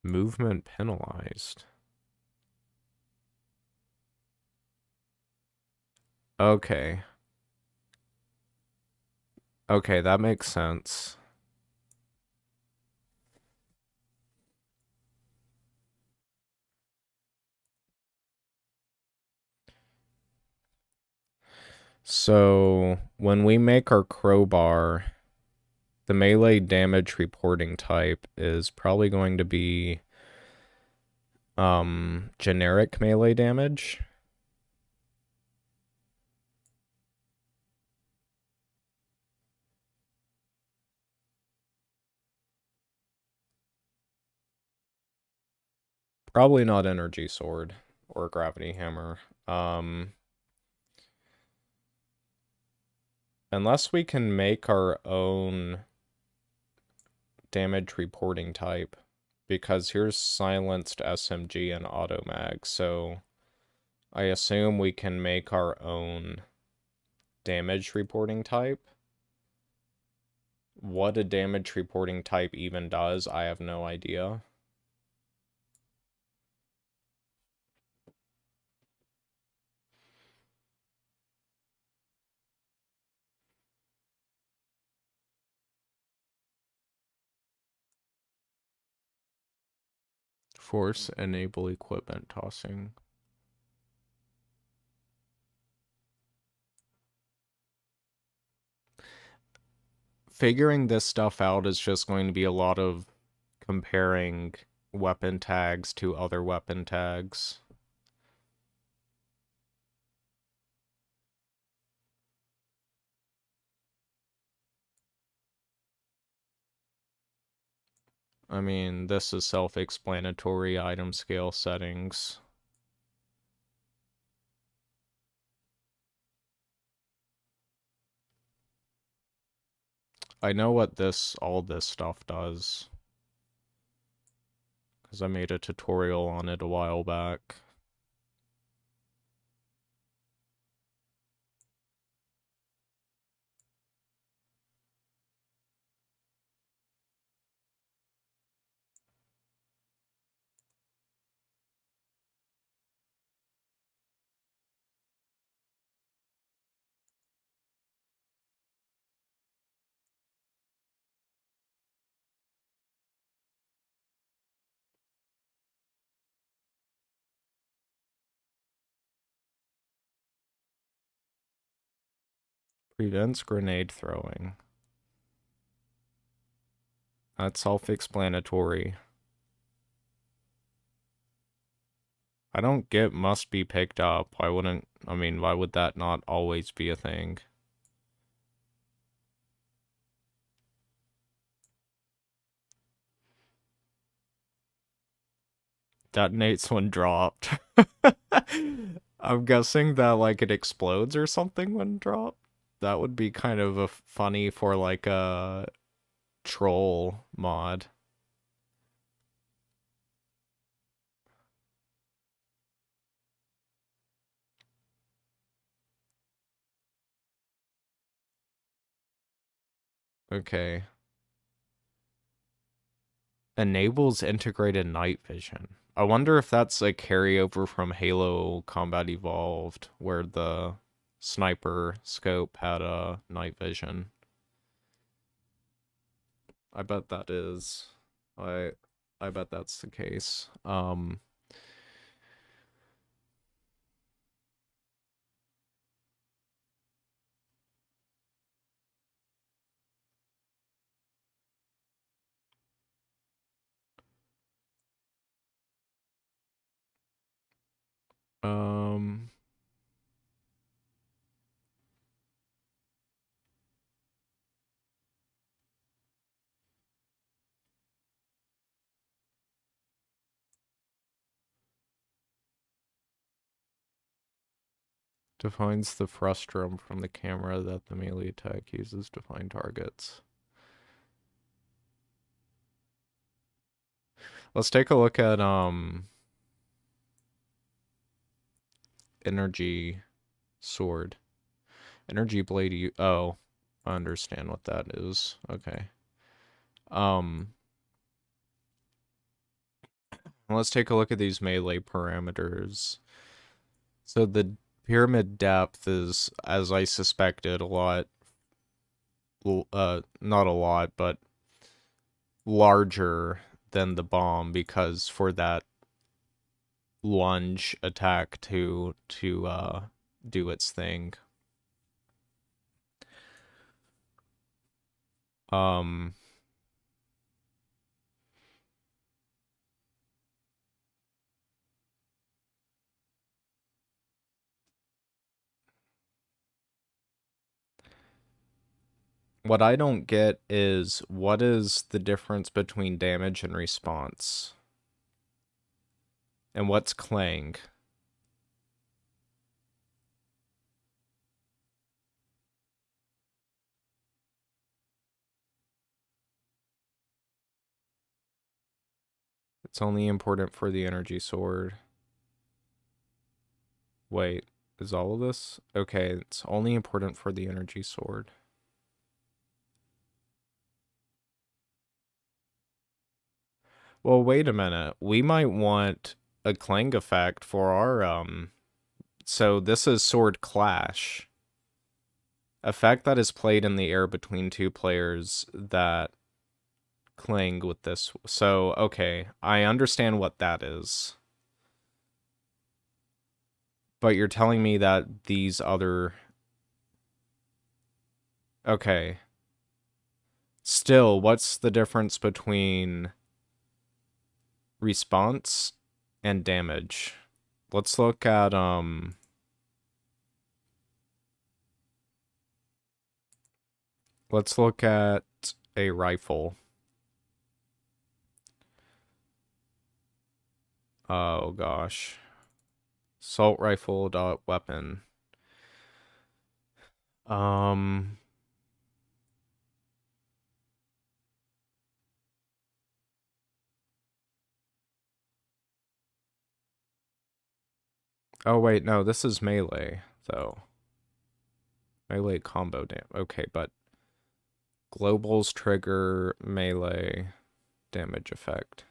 Movement penalized. Okay. Okay, that makes sense. So, when we make our crowbar, the melee damage reporting type is probably going to be generic melee damage. Probably not energy sword or gravity hammer. Unless we can make our own damage reporting type, because here's silenced SMG and auto mag, so I assume we can make our own damage reporting type. What a damage reporting type even does, I have no idea. Force enable equipment tossing. Figuring this stuff out is just going to be a lot of comparing weapon tags to other weapon tags. I mean, this is self-explanatory item scale settings. I know what all this stuff does, because I made a tutorial on it a while back. Prevents grenade throwing. That's self-explanatory. I don't get must be picked up. Why would that not always be a thing? Detonates when dropped. I'm guessing that like it explodes or something when dropped. That would be kind of a funny for like a troll mod. Okay. Enables integrated night vision. I wonder if that's a carryover from Halo Combat Evolved, where the sniper scope had a night vision. I bet that is. I I bet that's the case. Um Defines the frustrum from the camera that the melee attack uses to find targets. Let's take a look at energy sword. Energy blade. Oh, I understand what that is. Okay. Um, let's take a look at these melee parameters. So the pyramid depth is, as I suspected, a lot. Not a lot, but larger than the bomb because for that lunge attack to do its thing. Um what I don't get is what is the difference between damage and response? And what's clang? It's only important for the energy sword. Wait, is all of this? Okay, it's only important for the energy sword. Well, wait a minute. We might want a clang effect for our so this is sword clash. Effect that is played in the air between two players that clang with this. So, okay, I understand what that is. But you're telling me that these other... Okay. Still, what's the difference between response and damage? Let's look at, let's look at a rifle. Oh, gosh. Assault rifle dot weapon. Um... Oh, wait, no, this is melee, though. Melee combo okay, but globals trigger melee damage effect.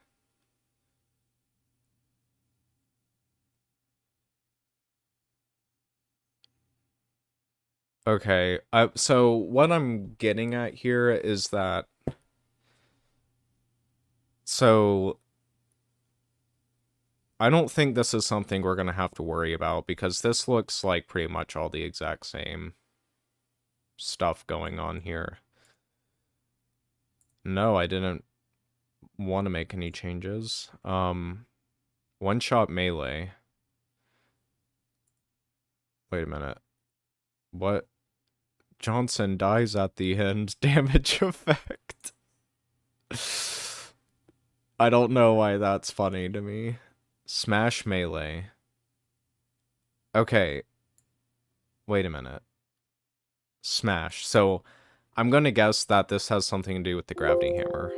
Okay, so what I'm getting at here is that so I don't think this is something we're gonna have to worry about because this looks like pretty much all the exact same stuff going on here. No, I didn't want to make any changes. One shot melee. Wait a minute. What? Johnson dies at the end. Damage effect. I don't know why that's funny to me. Smash melee. Okay, wait a minute. Smash. So, I'm gonna guess that this has something to do with the gravity hammer.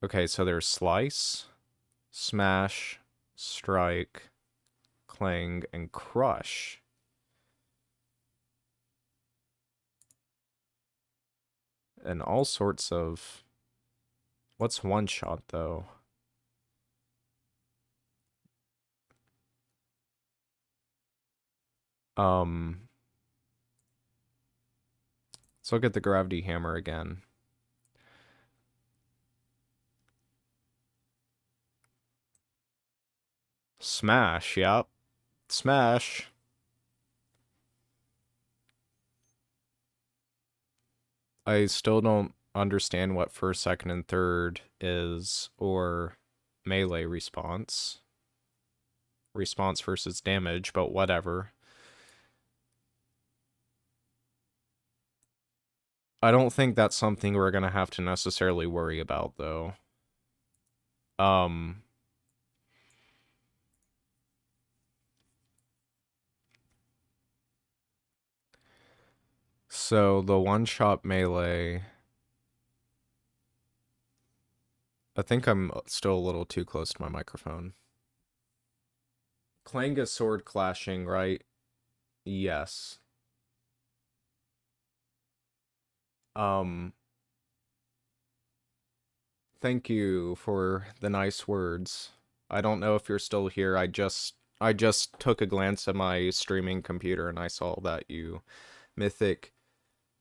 Okay, so there's slice, smash, strike, clang, and crush. And all sorts of... What's one shot, though? Let's look at the gravity hammer again. Smash, yep. Smash. I still don't understand what first, second, and third is, or melee response. Response versus damage, but whatever. I don't think that's something we're gonna have to necessarily worry about, though. So the one-shot melee... I think I'm still a little too close to my microphone. Clang is sword clashing, right? Yes. Thank you for the nice words. I don't know if you're still here. I just took a glance at my streaming computer and I saw that you mythic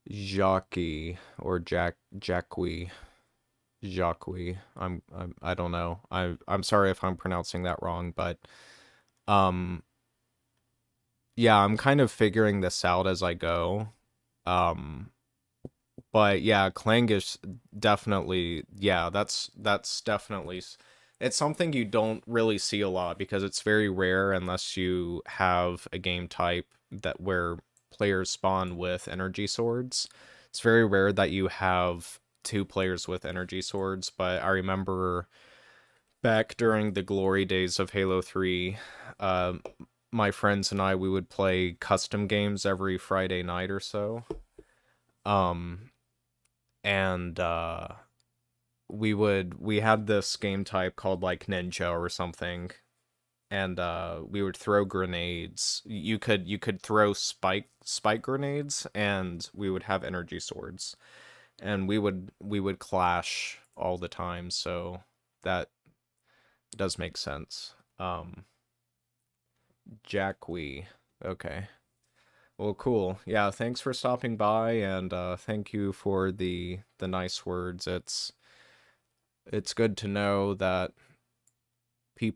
Jockey or Jacqui. I don't know. I'm sorry if I'm pronouncing that wrong, but um yeah, I'm kind of figuring this out as I go. Um but yeah, Clang is definitely, yeah, that's definitely it's something you don't really see a lot because it's very rare unless you have a game type that where players spawn with energy swords. It's very rare that you have two players with energy swords, but I remember back during the glory days of Halo 3, uh, my friends and I, we would play custom games every Friday night or so. Um, and we had this game type called like Ninja or something, and we would throw grenades. You could throw spike grenades, and we would have energy swords, and we would clash all the time. So that does make sense. Jacqui. Okay. Well, cool. Yeah, thanks for stopping by, and thank you for the nice words. It's good to know that my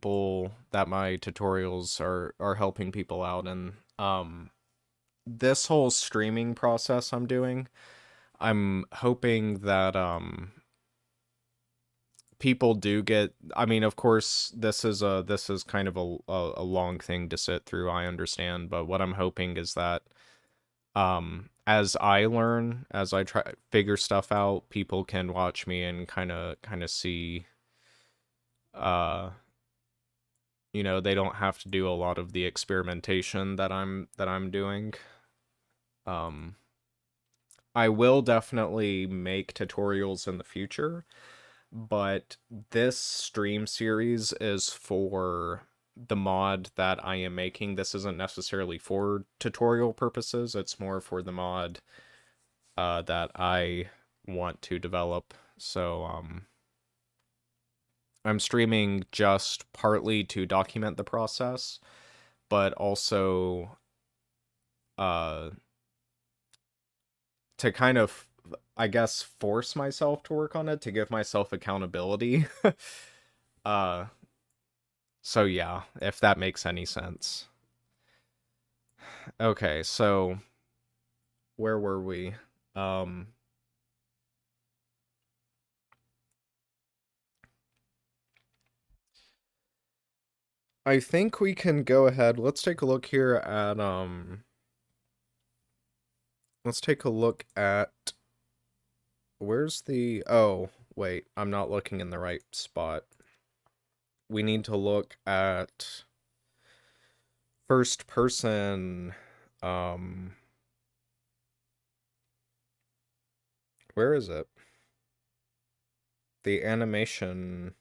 tutorials are helping people out, and this whole streaming process I'm doing, I'm hoping that people do get, I mean, of course this is kind of a long thing to sit through, I understand, but what I'm hoping is that as I learn, as I try figure stuff out, people can watch me and kind of see uh they don't have to do a lot of the experimentation that I'm doing. um I will definitely make tutorials in the future, but this stream series is for the mod that I am making. This isn't necessarily for tutorial purposes, it's more for the mod that I want to develop. So I'm streaming just partly to document the process, but also uh to kind of, I guess, force myself to work on it, to give myself accountability. uh so yeah, if that makes any sense. Okay, so where were we? um I think we can go ahead. Let's take a look here at let's take a look at where's the... Oh, wait, I'm not looking in the right spot. We need to look at First person, where is it? The animation.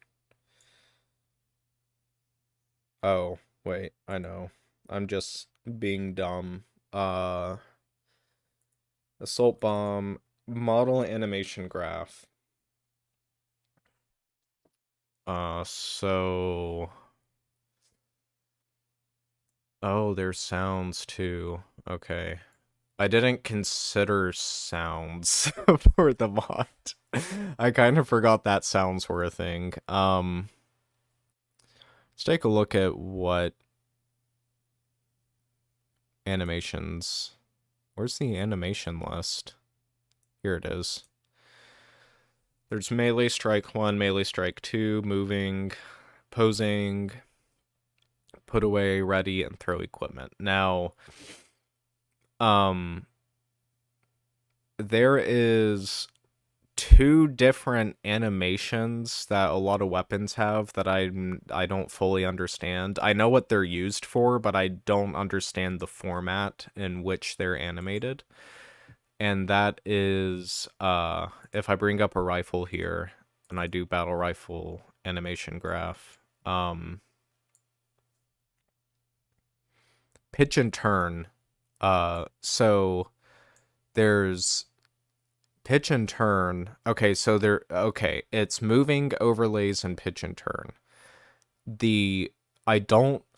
Oh, wait, I know. I'm just being dumb. Assault bomb model animation graph. So oh, there's sounds too. Okay. I didn't consider sounds for the mod. I kind of forgot that sounds were a thing. Let's take a look at what animations. Where's the animation list? Here it is. There's melee strike 1, melee strike 2, moving, posing, put away, ready, and throw equipment. Now, there is two different animations that a lot of weapons have that I don't fully understand. I know what they're used for, but I don't understand the format in which they're animated. And that is if I bring up a rifle here and I do battle rifle animation graph, pitch and turn. So there's pitch and turn. Okay, so it's moving, overlays, and pitch and turn.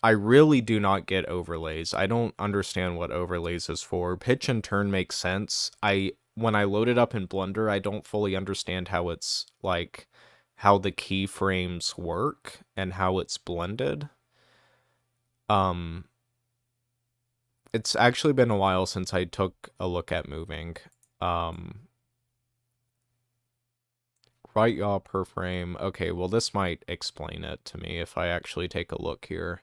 I really do not get overlays. I don't understand what overlays is for. Pitch and turn makes sense. When I load it up in Blender, I don't fully understand how it's like how the keyframes work and how it's blended. It's actually been a while since I took a look at moving. Right yaw per frame. Okay, well this might explain it to me if I actually take a look here.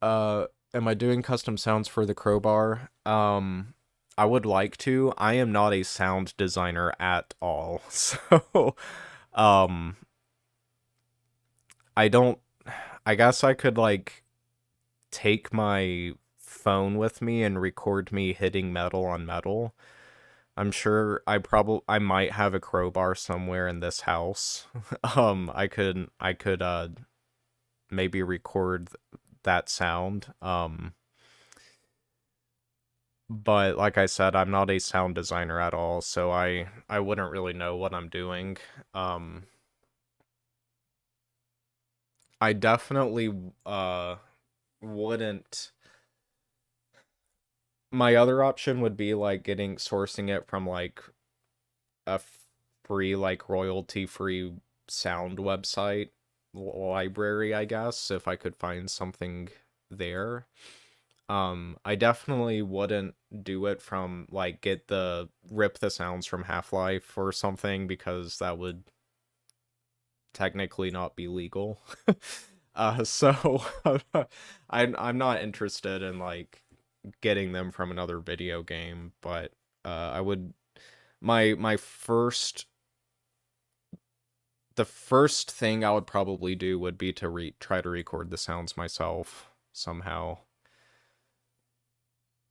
Am I doing custom sounds for the Crowbar? I would like to. I am not a sound designer at all. So, I guess I could like take my phone with me and record me hitting metal on metal. I'm sure I might have a crowbar somewhere in this house. I could maybe record that sound. But like I said, I'm not a sound designer at all, so I wouldn't really know what I'm doing. I definitely wouldn't. My other option would be like sourcing it from like a free like royalty free sound website library, I guess, if I could find something there. I definitely wouldn't do it from like rip the sounds from Half-Life or something, because that would technically not be legal. So I'm not interested in like getting them from another video game, but I would my first the first thing I would probably do would be to try to record the sounds myself somehow.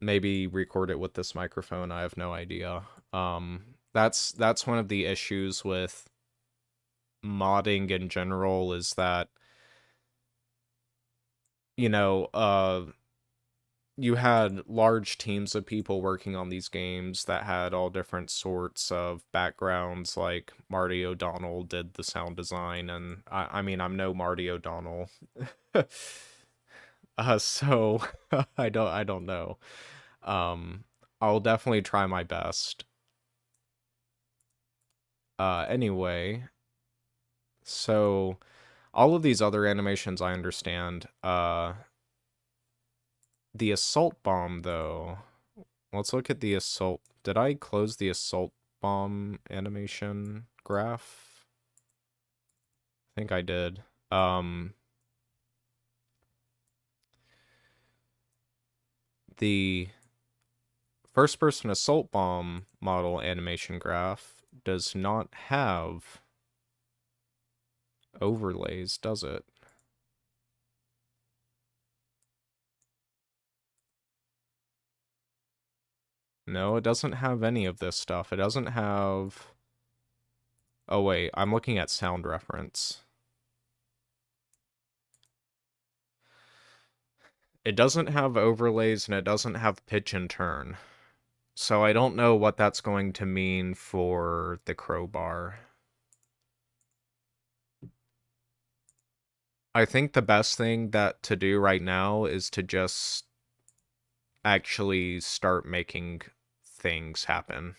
Maybe record it with this microphone. I have no idea. That's one of the issues with modding in general, is that, you know, you had large teams of people working on these games that had all different sorts of backgrounds. Like Marty O'Donnell did the sound design, and I mean, I'm no Marty O'Donnell. So I don't know. I'll definitely try my best. Anyway, so all of these other animations I understand. The assault bomb, though. Let's look at the assault. Did I close the assault bomb animation graph? I think I did. The first-person assault bomb model animation graph does not have overlays, does it? No, it doesn't have any of this stuff. It doesn't have... Oh wait, I'm looking at sound reference. It doesn't have overlays and it doesn't have pitch and turn. So I don't know what that's going to mean for the crowbar. I think the best thing to do right now is to just actually start making things happen.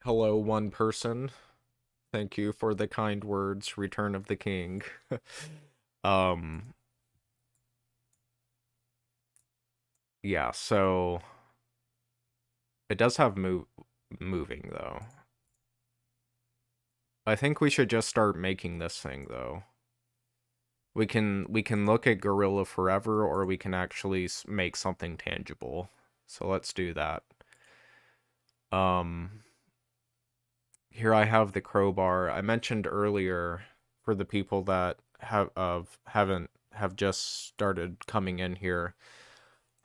Hello, one person. Thank you for the kind words, Return of the King. um, yeah, so it does have moving though. I think we should just start making this thing though. We can look at Gorilla Forever, or we can actually make something tangible. So let's do that. Here I have the crowbar. I mentioned earlier, for the people that have just started coming in here,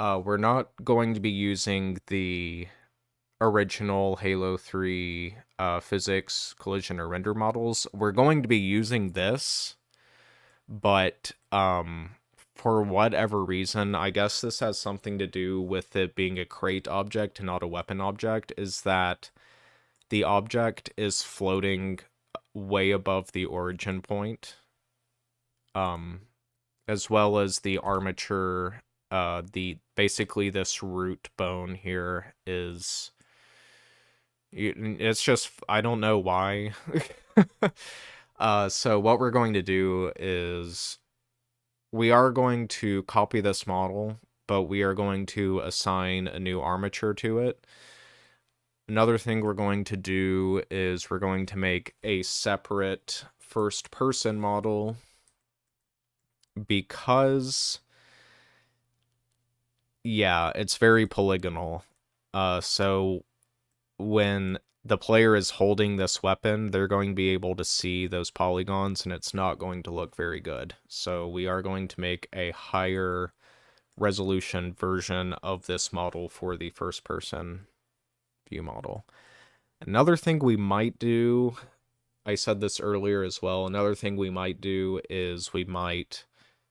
we're not going to be using the original Halo 3 physics, collision, or render models. We're going to be using this, but for whatever reason, I guess this has something to do with it being a crate object and not a weapon object, is that the object is floating way above the origin point, as well as the armature. Basically this root bone here is, it's just, I don't know why. So what we're going to do is we are going to copy this model, but we are going to assign a new armature to it. Another thing we're going to do is we're going to make a separate first-person model, because, yeah, it's very polygonal. So when the player is holding this weapon, they're going to be able to see those polygons, and it's not going to look very good. So we are going to make a higher resolution version of this model for the first-person view model. Another thing we might do, I said this earlier as well, another thing we might do is we might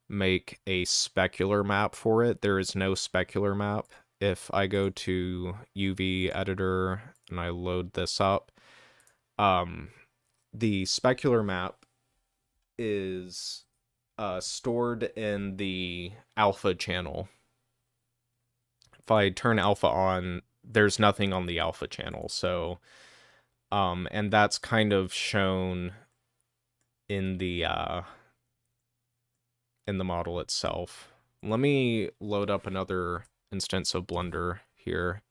make a specular map for it. There is no specular map. If I go to UV editor and I load this up, the specular map is stored in the alpha channel. If I turn alpha on, there's nothing on the alpha channel. So, and that's kind of shown in the model itself. Let me load up another instance of Blender here.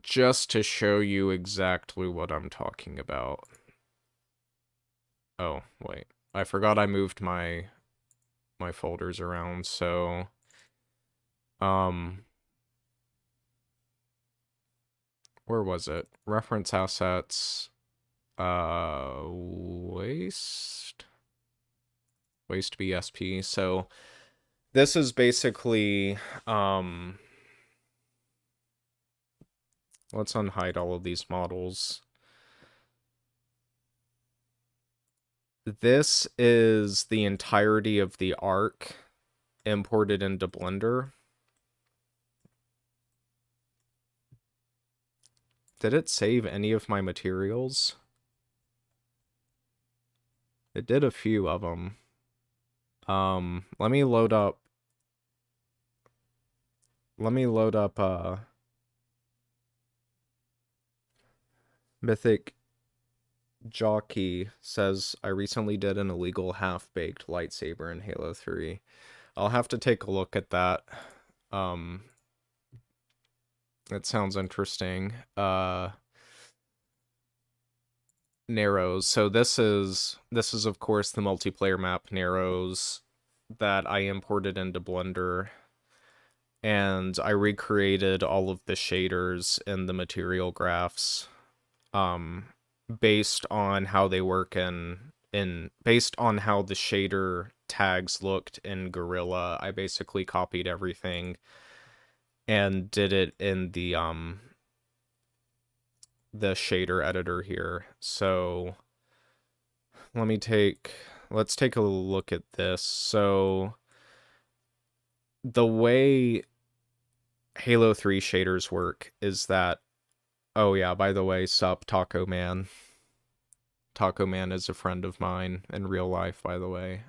Just to show you exactly what I'm talking about. Oh, wait. I forgot I moved my folders around, so where was it? Reference assets, waste BSP. So this is basically, let's unhide all of these models. This is the entirety of the arc imported into Blender. Did it save any of my materials? It did a few of them. Let me load up Mythic Jockey says, I recently did an illegal half-baked lightsaber in Halo 3. I'll have to take a look at that. It sounds interesting. Narrows. So this is of course the multiplayer map Narrows that I imported into Blender, and I recreated all of the shaders and the material graphs based on how they work in based on how the shader tags looked in Gorilla, I basically copied everything and did it in the shader editor here. So let's take a look at this. So the way Halo 3 shaders work is that, oh yeah, by the way, sup Taco Man. Taco Man is a friend of mine in real life, by the way.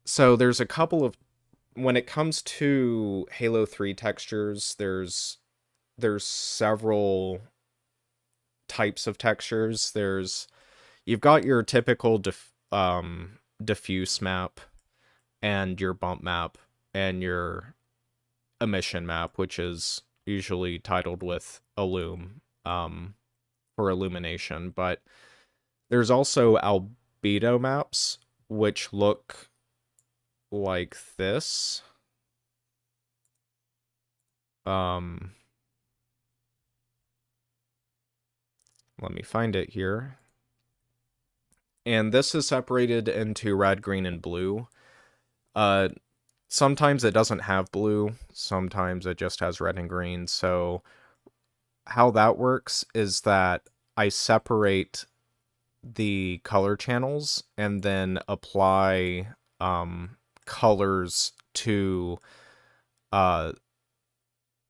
So there's a couple of, when it comes to Halo 3 textures, there's several types of textures. You've got your typical diffuse map and your bump map and your emission map, which is usually titled with Illum for illumination. But there's also albedo maps, which look like this. Let me find it here. And this is separated into red, green, and blue. Sometimes it doesn't have blue, sometimes it just has red and green. So how that works is that I separate the color channels and then apply colors to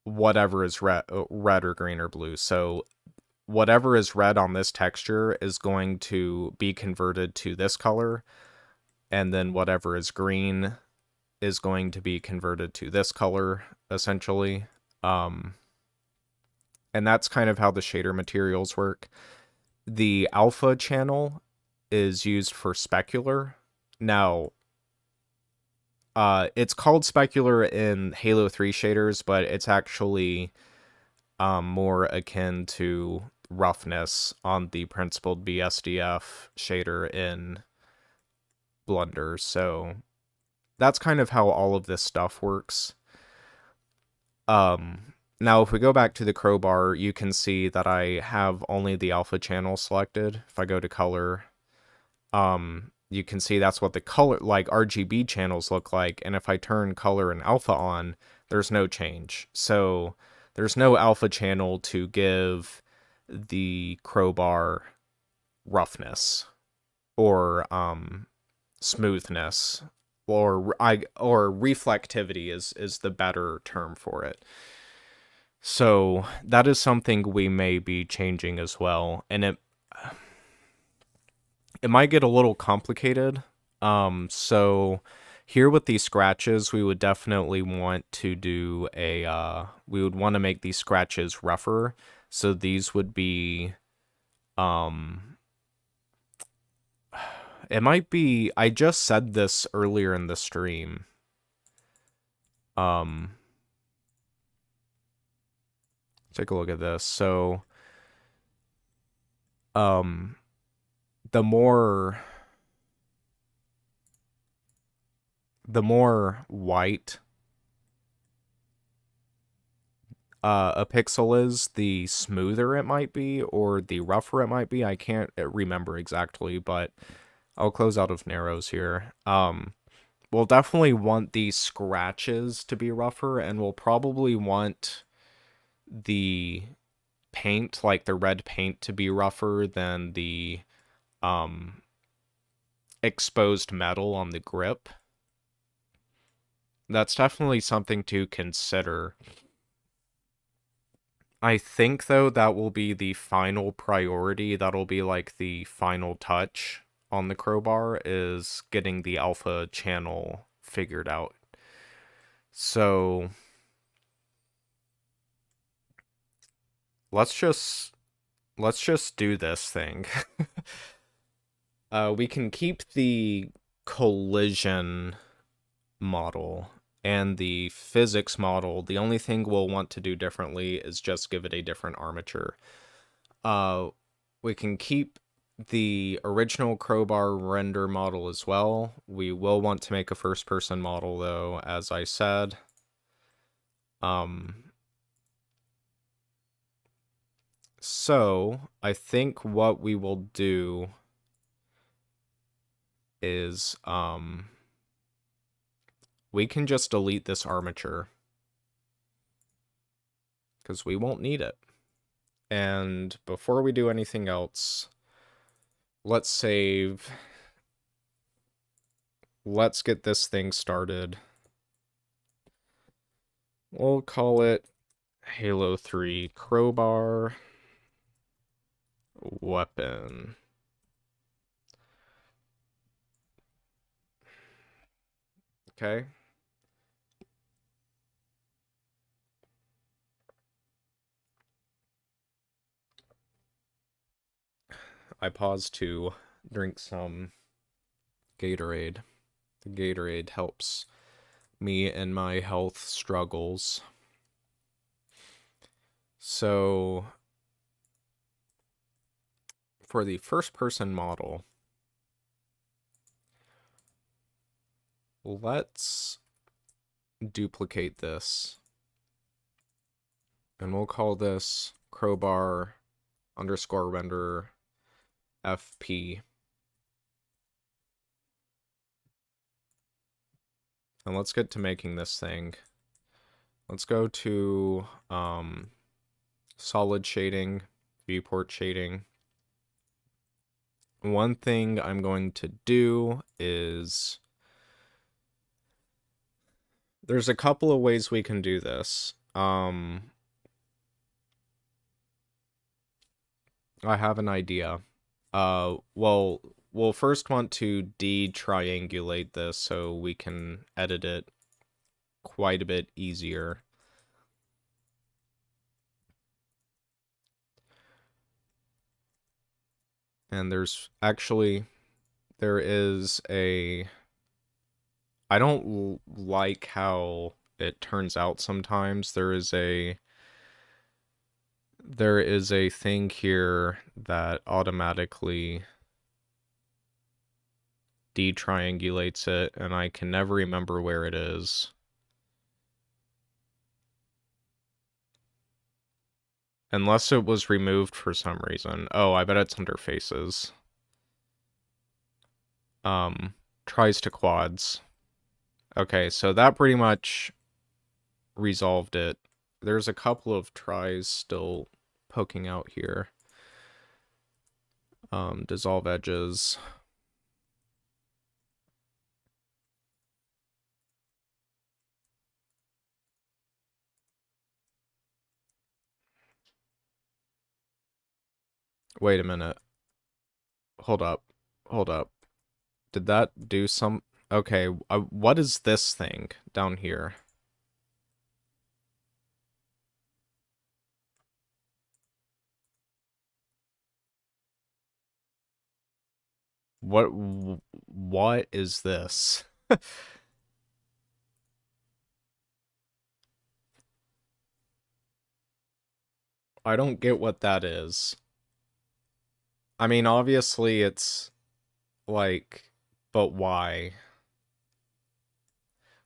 whatever is red or green or blue. So whatever is red on this texture is going to be converted to this color, and then whatever is green is going to be converted to this color, essentially. And that's kind of how the shader materials work. The alpha channel is used for specular. Now, it's called specular in Halo 3 shaders, but it's actually more akin to roughness on the principled BSDF shader in Blender. So that's kind of how all of this stuff works. Now, if we go back to the Crowbar, you can see that I have only the alpha channel selected. If I go to color, you can see that's what the color, like RGB channels look like. And if I turn color and alpha on, there's no change. So there's no alpha channel to give the Crowbar roughness or smoothness, or reflectivity is the better term for it. So that is something we may be changing as well, and it might get a little complicated. So here with these scratches, we would definitely want to do we would want to make these scratches rougher. So these would be, it might be, I just said this earlier in the stream. Take a look at this. So, the more white a pixel is, the smoother it might be, or the rougher it might be. I can't remember exactly, but I'll close out of narrows here. We'll definitely want these scratches to be rougher, and we'll probably want the paint, like the red paint, to be rougher than the exposed metal on the grip. That's definitely something to consider. I think, though, that will be the final priority. That'll be like the final touch on the Crowbar, is getting the alpha channel figured out. So let's just do this thing. We can keep the collision model and the physics model. The only thing we'll want to do differently is just give it a different armature. We can keep the original Crowbar render model as well. We will want to make a first-person model, though, as I said. So I think what we will do is, we can just delete this armature, because we won't need it. And before we do anything else, let's save. Let's get this thing started. We'll call it Halo 3 Crowbar Weapon. Okay. I paused to drink some Gatorade. The Gatorade helps me in my health struggles. So, for the first person model, let's duplicate this. And we'll call this crowbar underscore render FP. And let's get to making this thing. Let's go to solid shading, viewport shading. One thing I'm going to do is, there's a couple of ways we can do this. I have an idea. We'll first want to de-triangulate this so we can edit it quite a bit easier. And there is a, I don't like how it turns out sometimes. There is a thing here that automatically de-triangulates it, and I can never remember where it is. Unless it was removed for some reason. Oh, I bet it's under faces. Tries to quads. Okay, so that pretty much resolved it. There's a couple of tries still poking out here. Dissolve edges. Wait a minute. Hold up. Hold up. Did that do some... Okay, what is this thing down here? What is this? I don't get what that is. I mean, obviously it's like, but why?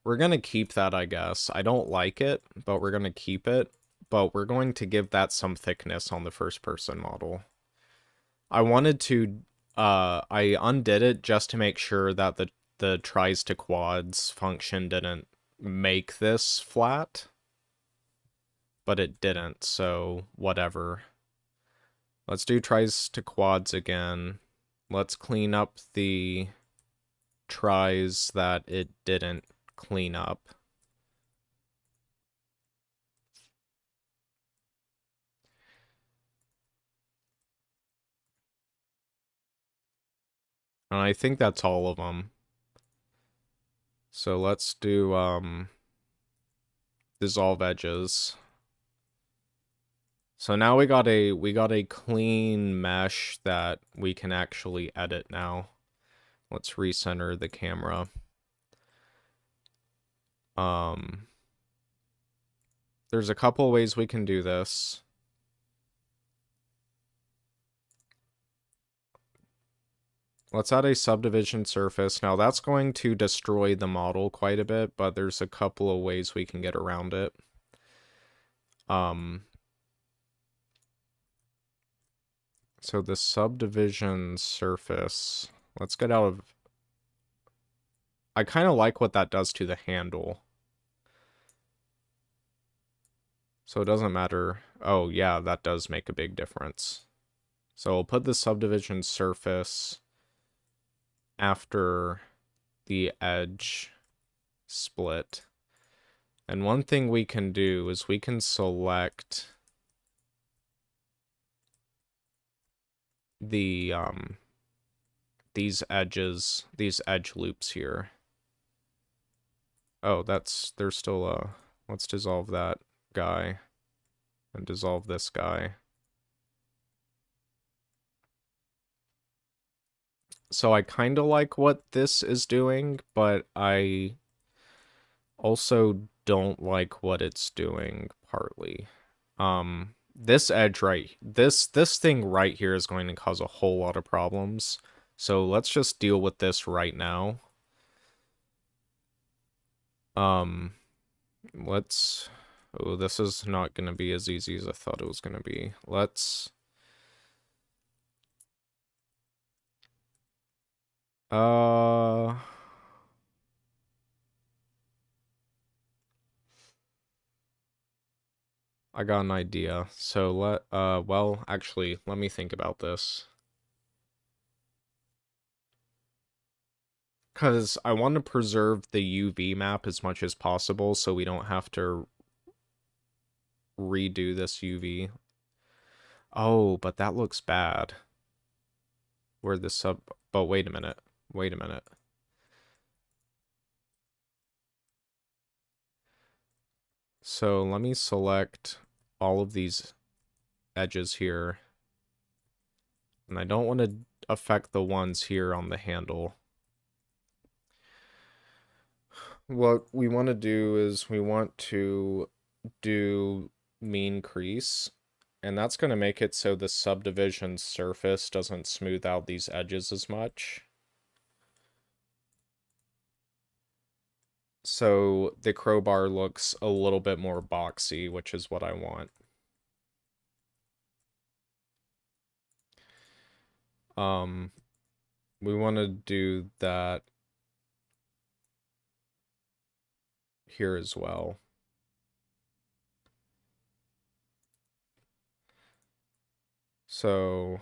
We're gonna keep that, I guess. I don't like it, but we're gonna keep it. But we're going to give that some thickness on the first person model. I wanted to, I undid it just to make sure that the tries to quads function didn't make this flat. But it didn't, so whatever. Let's do tries to quads again. Let's clean up the tries that it didn't clean up. And I think that's all of them. So let's do dissolve edges. So now we got a clean mesh that we can actually edit now. Let's recenter the camera. There's a couple ways we can do this. Let's add a subdivision surface. Now that's going to destroy the model quite a bit, but there's a couple of ways we can get around it. So the subdivision surface, let's get out of... I kind of like what that does to the handle. So it doesn't matter. Oh yeah, that does make a big difference. So we'll put the subdivision surface after the edge split. And one thing we can do is we can select the these edges, these edge loops here. Oh, there's still a, let's dissolve that guy and dissolve this guy. So I kind of like what this is doing, but I also don't like what it's doing partly. This edge this thing right here is going to cause a whole lot of problems. So let's just deal with this right now. Let's, oh, this is not going to be as easy as I thought it was going to be. Uh, I got an idea. So well, actually, let me think about this. Because I want to preserve the UV map as much as possible so we don't have to redo this UV. Oh, but that looks bad. Where the sub... But wait a minute. Wait a minute. So let me select all of these edges here. And I don't want to affect the ones here on the handle. What we want to do is we want to do mean crease, and that's going to make it so the subdivision surface doesn't smooth out these edges as much. So the crowbar looks a little bit more boxy, which is what I want. We want to do that here as well. So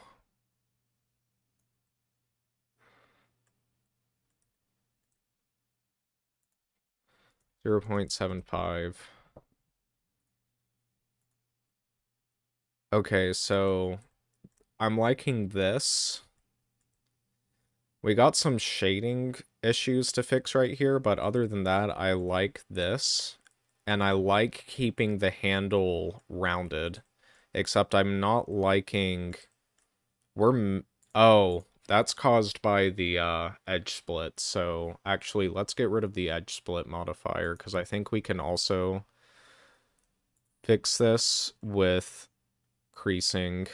0.75. Okay, so I'm liking this. We got some shading issues to fix right here, but other than that, I like this. And I like keeping the handle rounded. Except I'm not liking... Oh, that's caused by the edge split. So actually, let's get rid of the edge split modifier, because I think we can also fix this with creasing.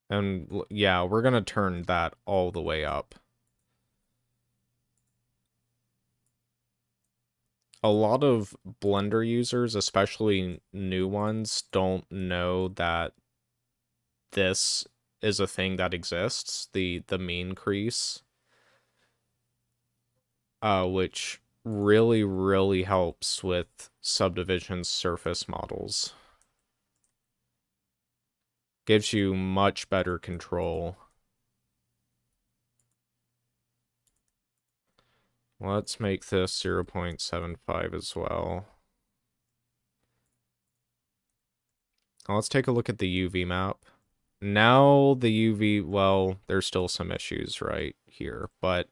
And yeah, we're going to turn that all the way up. A lot of Blender users, especially new ones, don't know that this is a thing that exists, the mean crease, which really, really helps with subdivision surface models. Gives you much better control. Let's make this 0.75 as well. Let's take a look at the UV map. Now the UV, well, there's still some issues right here, but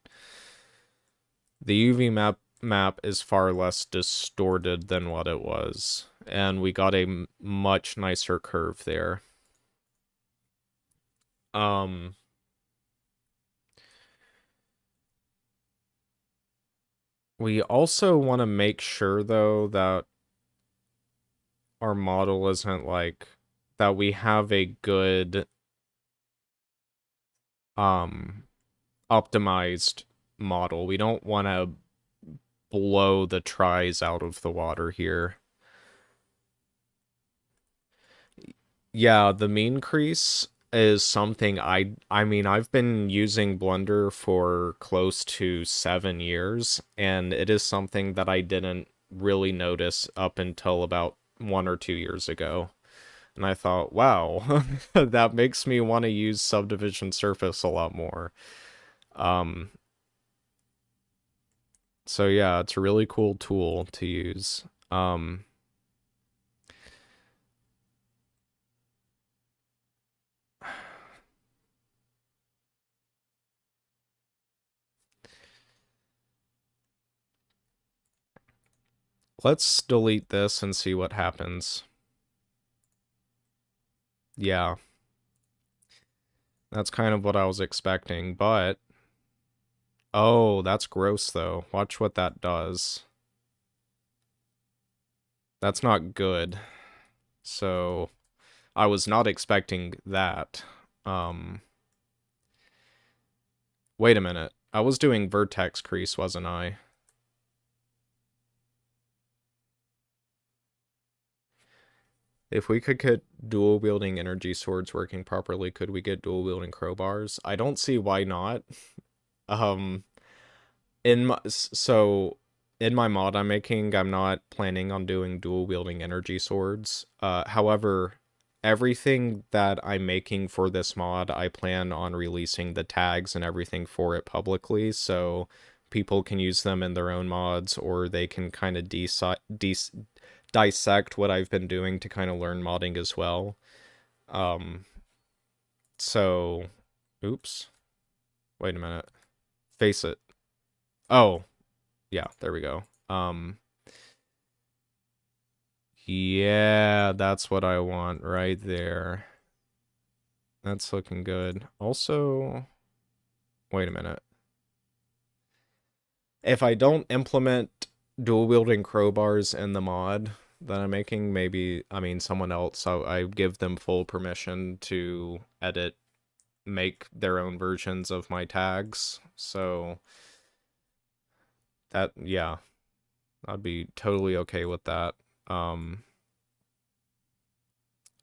the UV map is far less distorted than what it was, and we got a much nicer curve there. We also want to make sure, though, that our model isn't like, that we have a good, optimized model. We don't want to blow the tries out of the water here. Yeah, the mean crease is something I mean, I've been using Blender for close to 7 years, and it is something that I didn't really notice up until about 1 or 2 years ago. And I thought, wow, that makes me want to use subdivision surface a lot more. Um, so yeah, it's a really cool tool to use. Let's delete this and see what happens. Yeah, that's kind of what I was expecting, but oh, that's gross though. Watch what that does. That's not good. So, I was not expecting that. Um, Wait a minute. I was doing vertex crease, wasn't I? If we could get dual wielding energy swords working properly, could we get dual wielding crowbars? I don't see why not. Um, so in my mod I'm making, I'm not planning on doing dual wielding energy swords. However, everything that I'm making for this mod, I plan on releasing the tags and everything for it publicly, so people can use them in their own mods, or they can kind of dissect what I've been doing to kind of learn modding as well. Um, so, oops, wait a minute, face it. Oh, yeah, there we go. Yeah, that's what I want right there. That's looking good. Also, wait a minute. If I don't implement dual wielding crowbars in the mod that I'm making, maybe, I mean, someone else, so I give them full permission to edit, make their own versions of my tags. So that, yeah, I'd be totally okay with that. Um,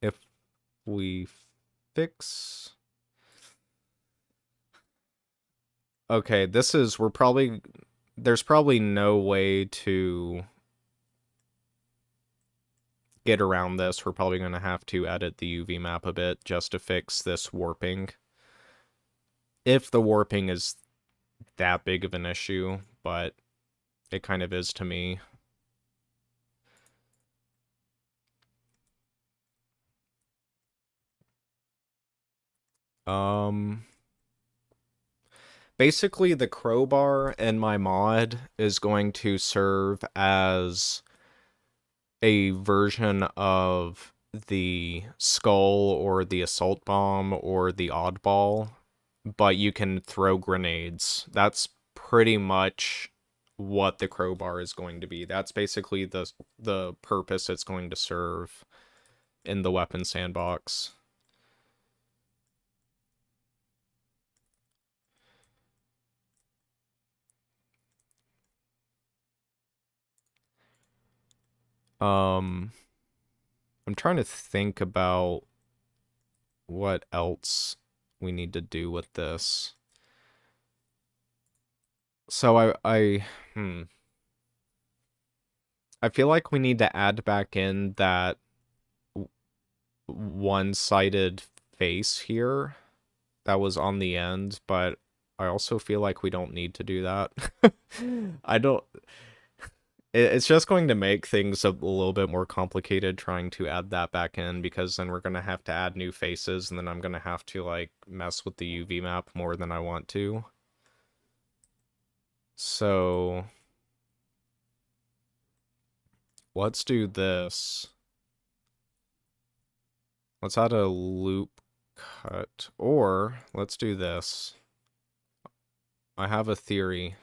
if we fix, okay, this is, we're probably, there's probably no way to get around this. We're probably going to have to edit the UV map a bit just to fix this warping. If the warping is that big of an issue, but it kind of is to me. Um, Basically, the crowbar in my mod is going to serve as a version of the skull or the assault bomb or the oddball, but you can throw grenades. That's pretty much what the crowbar is going to be. That's basically the purpose it's going to serve in the weapon sandbox. Um I'm trying to think about what else we need to do with this. So I feel like we need to add back in that one-sided face here that was on the end, but I also feel like we don't need to do that. I don't it's just going to make things a little bit more complicated trying to add that back in, because then we're going to have to add new faces, and then I'm going to have to like mess with the UV map more than I want to. So let's do this. Let's add a loop cut, or let's do this. I have a theory.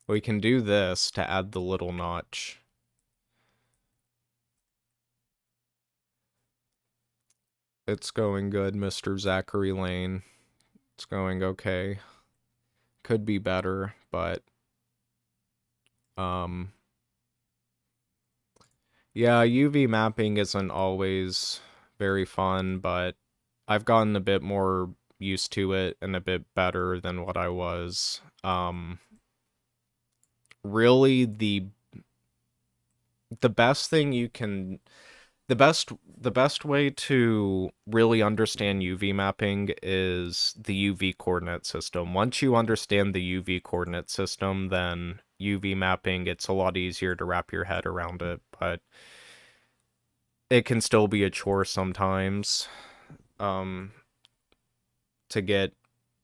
We can do this to add the little notch. It's going good, Mr. Zachary Lane. It's going okay. Could be better, but Yeah, UV mapping isn't always very fun, but I've gotten a bit more used to it and a bit better than what I was. Really the best thing you can the best way to really understand UV mapping is the UV coordinate system. Once you understand the UV coordinate system, then UV mapping, it's a lot easier to wrap your head around it, but it can still be a chore sometimes um to get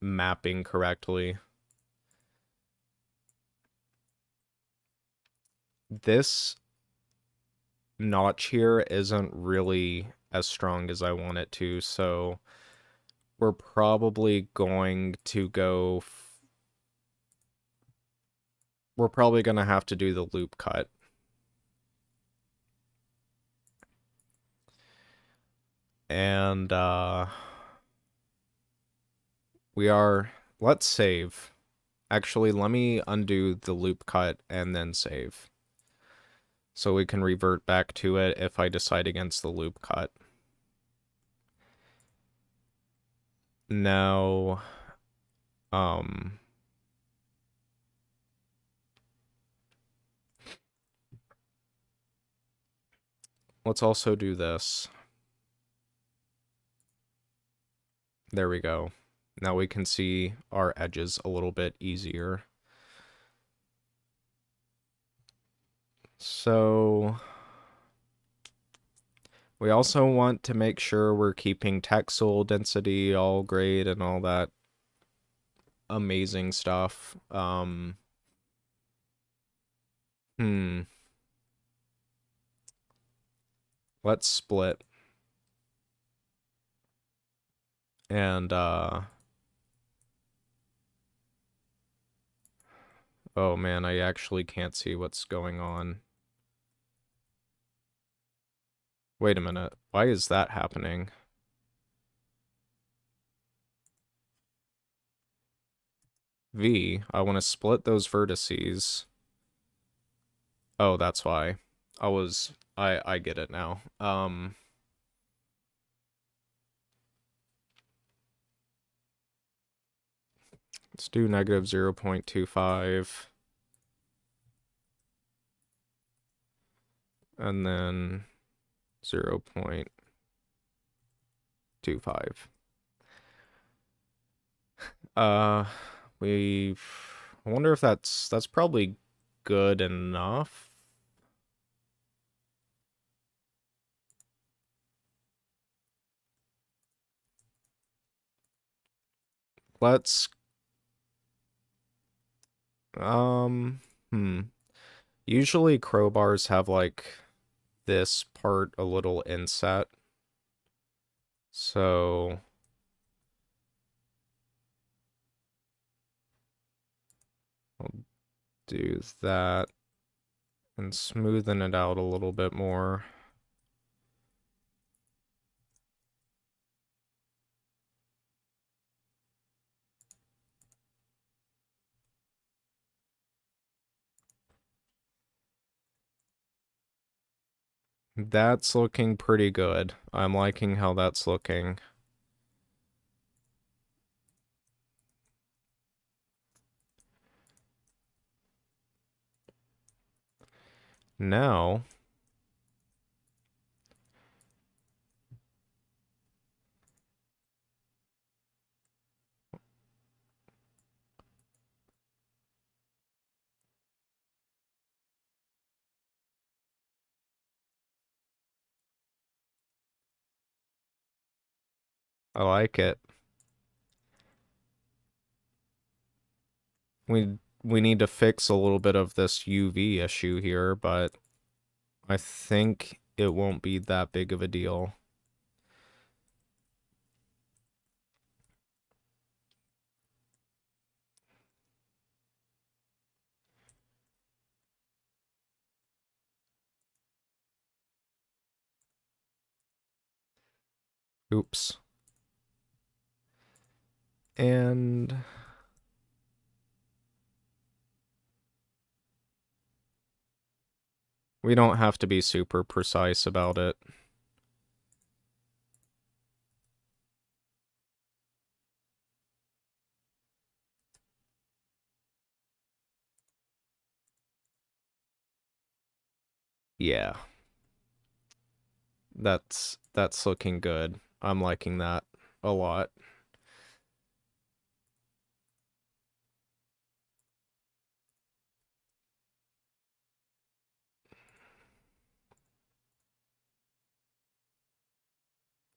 mapping correctly. This notch here isn't really as strong as I want it to, so we're probably going to go we're probably going to have to do the loop cut. And let's save. Actually, let me undo the loop cut and then save. So we can revert back to it if I decide against the loop cut. Now, um, let's also do this. There we go. Now we can see our edges a little bit easier. So we also want to make sure we're keeping textile density all great and all that amazing stuff. Hmm. Let's split. And oh man, I actually can't see what's going on. Wait a minute. Why is that happening? I want to split those vertices. Oh, that's why. I get it now. Let's do negative 0.25. And then 0.25. Uh, we. I wonder if that's probably good enough. Let's hmm. Usually crowbars have like this part a little inset. So I'll do that and smoothen it out a little bit more. That's looking pretty good. I'm liking how that's looking. Now, I like it. We need to fix a little bit of this UV issue here, but I think it won't be that big of a deal. Oops. And We don't have to be super precise about it. Yeah. That's looking good. I'm liking that a lot.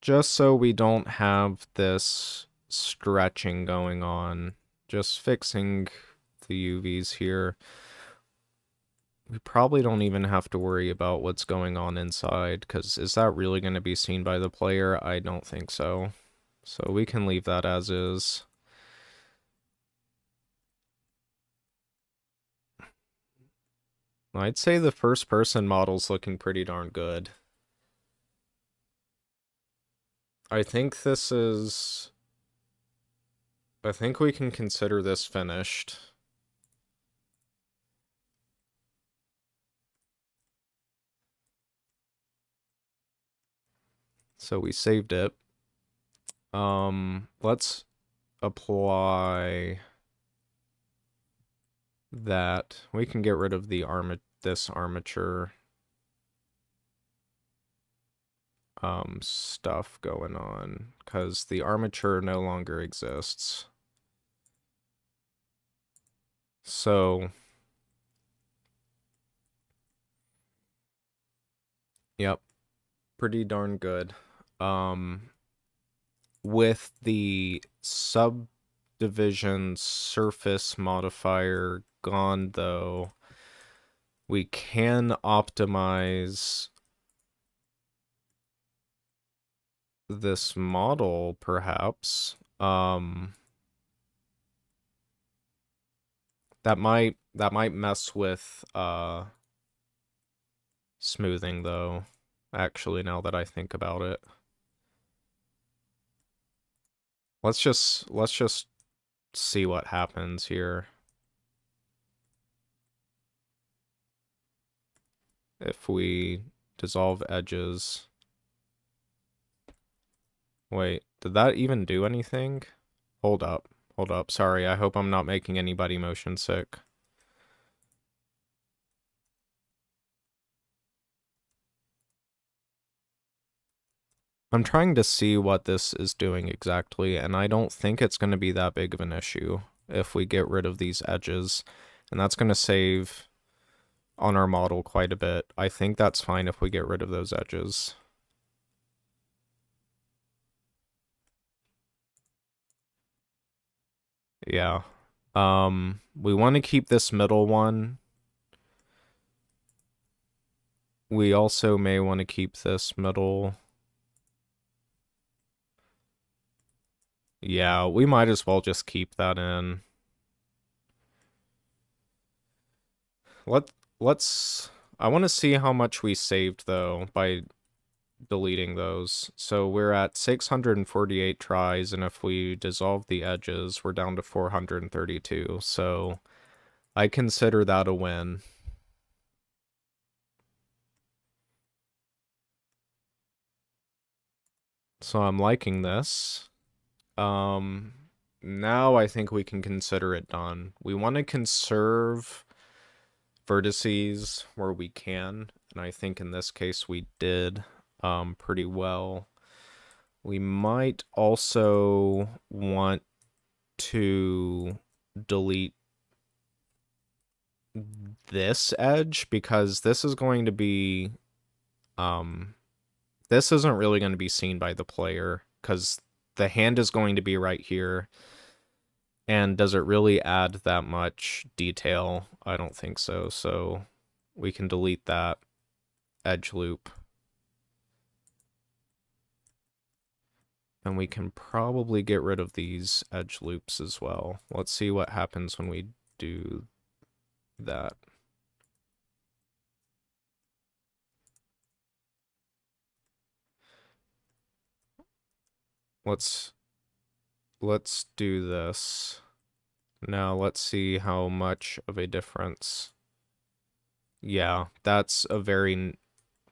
Just so we don't have this stretching going on, just fixing the UVs here. We probably don't even have to worry about what's going on inside, because is that really going to be seen by the player? I don't think so. So we can leave that as is. I'd say the first person model's looking pretty darn good. I think this is... I think we can consider this finished. So we saved it. Let's apply that. We can get rid of the this armature stuff going on, because the armature no longer exists. So, yep, pretty darn good. With the subdivision surface modifier gone, though, we can optimize this model, perhaps. That might mess with smoothing, though, actually, now that I think about it. Let's just see what happens here. If we dissolve edges. Wait, did that even do anything? Hold up. Hold up. Sorry, I hope I'm not making anybody motion sick. I'm trying to see what this is doing exactly, and I don't think it's going to be that big of an issue if we get rid of these edges. And that's going to save on our model quite a bit. I think that's fine if we get rid of those edges. Yeah. We want to keep this middle one. We also may want to keep this middle. Yeah, we might as well just keep that in. Let's I want to see how much we saved though by deleting those. So we're at 648 tries, and if we dissolve the edges, we're down to 432. So I consider that a win. So I'm liking this. Now I think we can consider it done. We want to conserve vertices where we can, and I think in this case we did pretty well. We might also want to delete this edge, because this is going to be this isn't really going to be seen by the player, because the hand is going to be right here. And does it really add that much detail? I don't think so. So we can delete that edge loop. And we can probably get rid of these edge loops as well. Let's see what happens when we do that. Let's do this. Now let's see how much of a difference Yeah, that's a very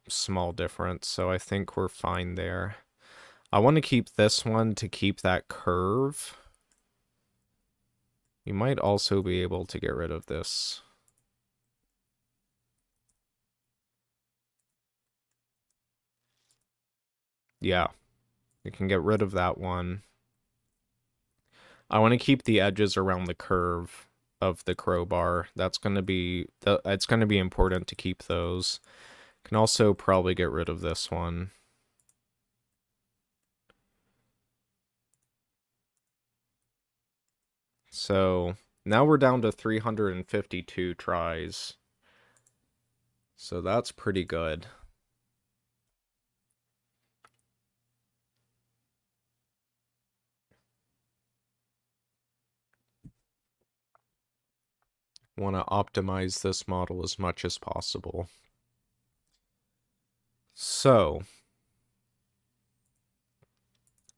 small difference, so I think we're fine there. I want to keep this one to keep that curve. You might also be able to get rid of this. Yeah, you can get rid of that one. I want to keep the edges around the curve of the crowbar. That's going to be it's going to be important to keep those. Can also probably get rid of this one. So now we're down to 352 tries. So that's pretty good. Want to optimize this model as much as possible. So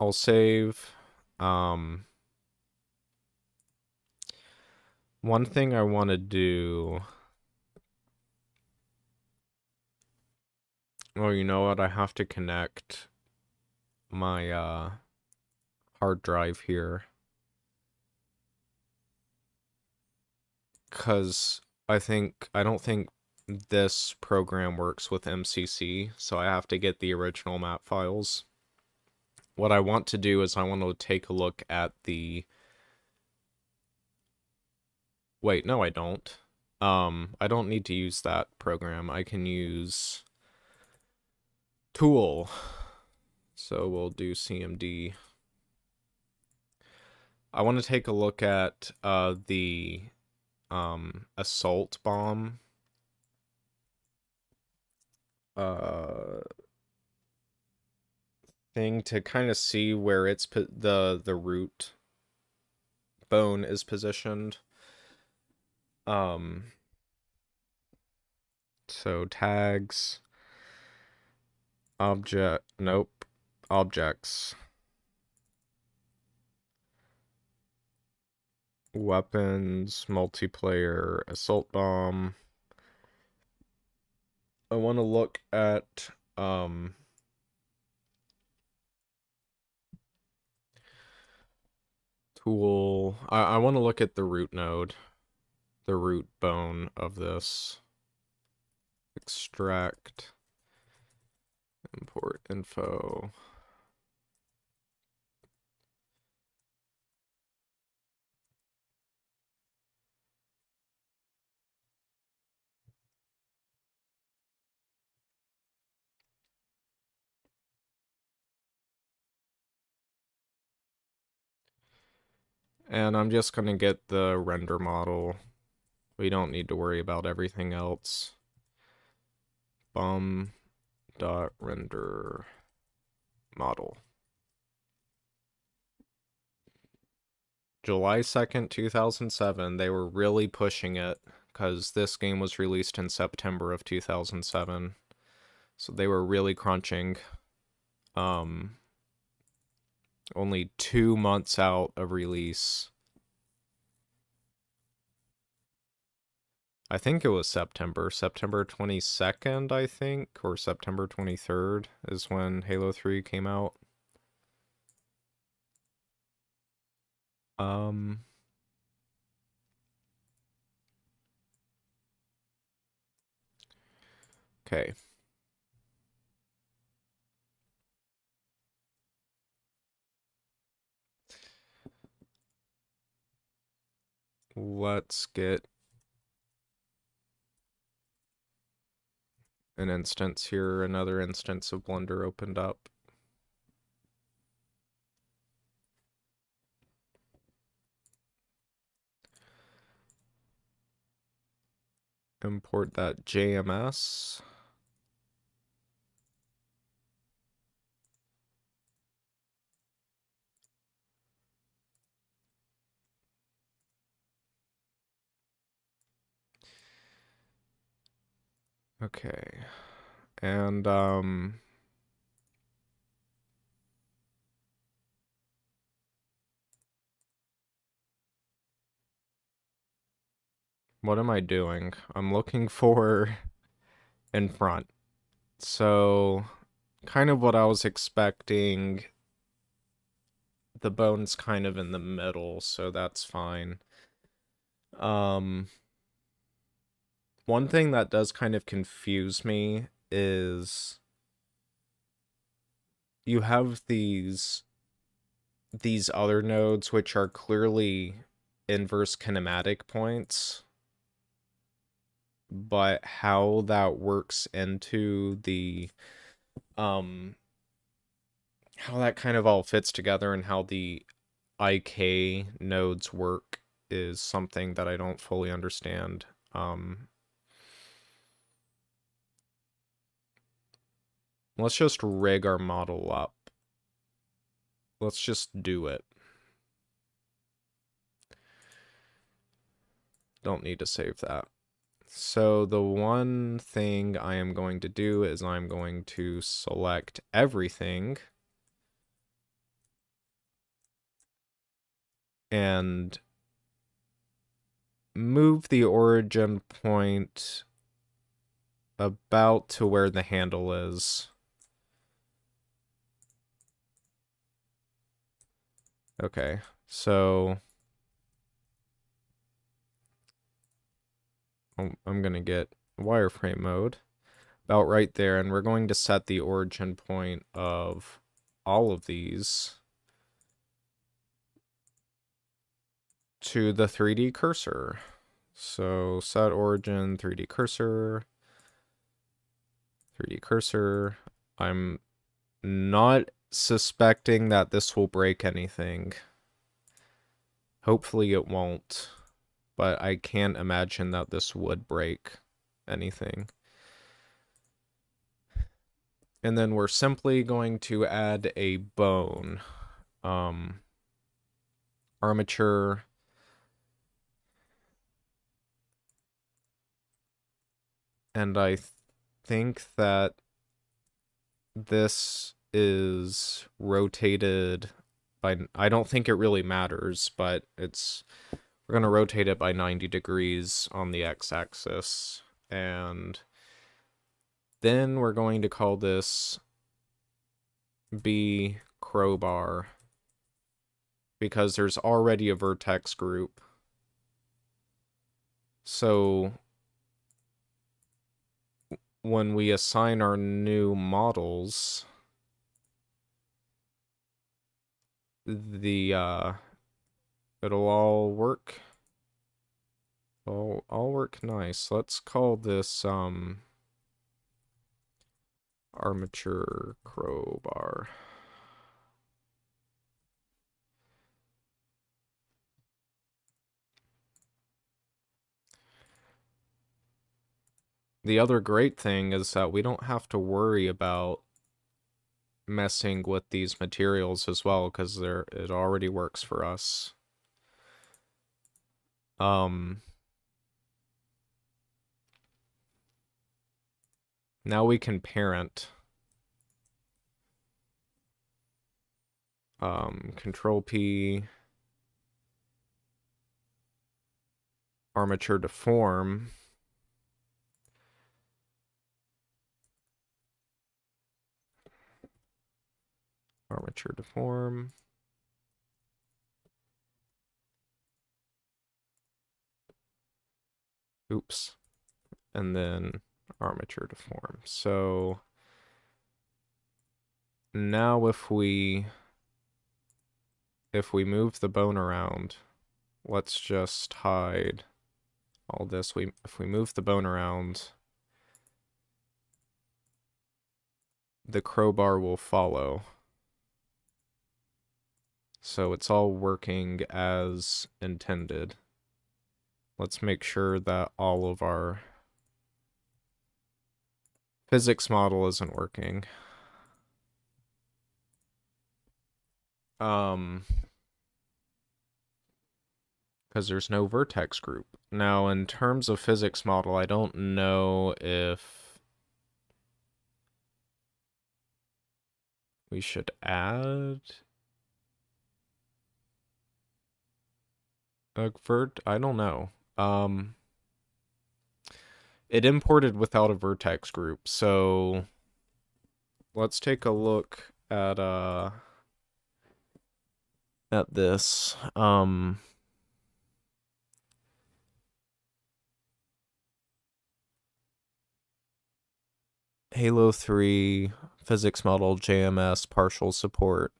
I'll save. One thing I want to do. Oh, you know what? I have to connect my hard drive here. Because I don't think this program works with MCC, so I have to get the original map files. What I want to do is I want to take a look at the... Wait, no I don't. I don't need to use that program. I can use Tool. So we'll do CMD. I want to take a look at the assault bomb thing to kind of see where it's the root bone is positioned. So tags, objects, weapons, multiplayer, assault bomb. I want to look at tool. I want to look at the root node, the root bone of this. Extract, import info. And I'm just going to get the render model. We don't need to worry about everything else. Bum.render model. July 2nd, 2007, they were really pushing it because this game was released in September of 2007. So they were really crunching. Only 2 months out of release. I think it was September 22nd, I think, or September 23rd is when Halo 3 came out. Okay. Let's get an instance here, another instance of Blender opened up. Import that JMS. Okay. And What am I doing? I'm looking for in front. So, kind of what I was expecting. The bone's kind of in the middle, so that's fine. Um, one thing that does kind of confuse me is you have these other nodes which are clearly inverse kinematic points, but how that works into the how that kind of all fits together and how the IK nodes work is something that I don't fully understand. Let's just rig our model up. Let's just do it. Don't need to save that. So the one thing I am going to do is I'm going to select everything and move the origin point about to where the handle is. Okay, so I'm going to get wireframe mode about right there, and we're going to set the origin point of all of these to the 3D cursor. So set origin 3D cursor. 3D cursor. I'm not suspecting that this will break anything. Hopefully it won't, but I can't imagine that this would break anything. And then we're simply going to add a bone. Armature. And I think that this is rotated by, I don't think it really matters, but we're going to rotate it by 90 degrees on the x-axis. And then we're going to call this B crowbar because there's already a vertex group. So when we assign our new models, it'll all work. All work nice. Let's call this armature crowbar. The other great thing is that we don't have to worry about messing with these materials as well, because it already works for us. Now we can parent. Control P, armature deform. Armature deform. Oops. And then armature deform. So now if we move the bone around, let's just hide all this. If we move the bone around, the crowbar will follow. So it's all working as intended. Let's make sure that all of our physics model isn't working. Because there's no vertex group. Now, in terms of physics model, I don't know if we should add a I don't know. it imported without a vertex group. So let's take a look at this. Halo 3 physics model JMS partial support.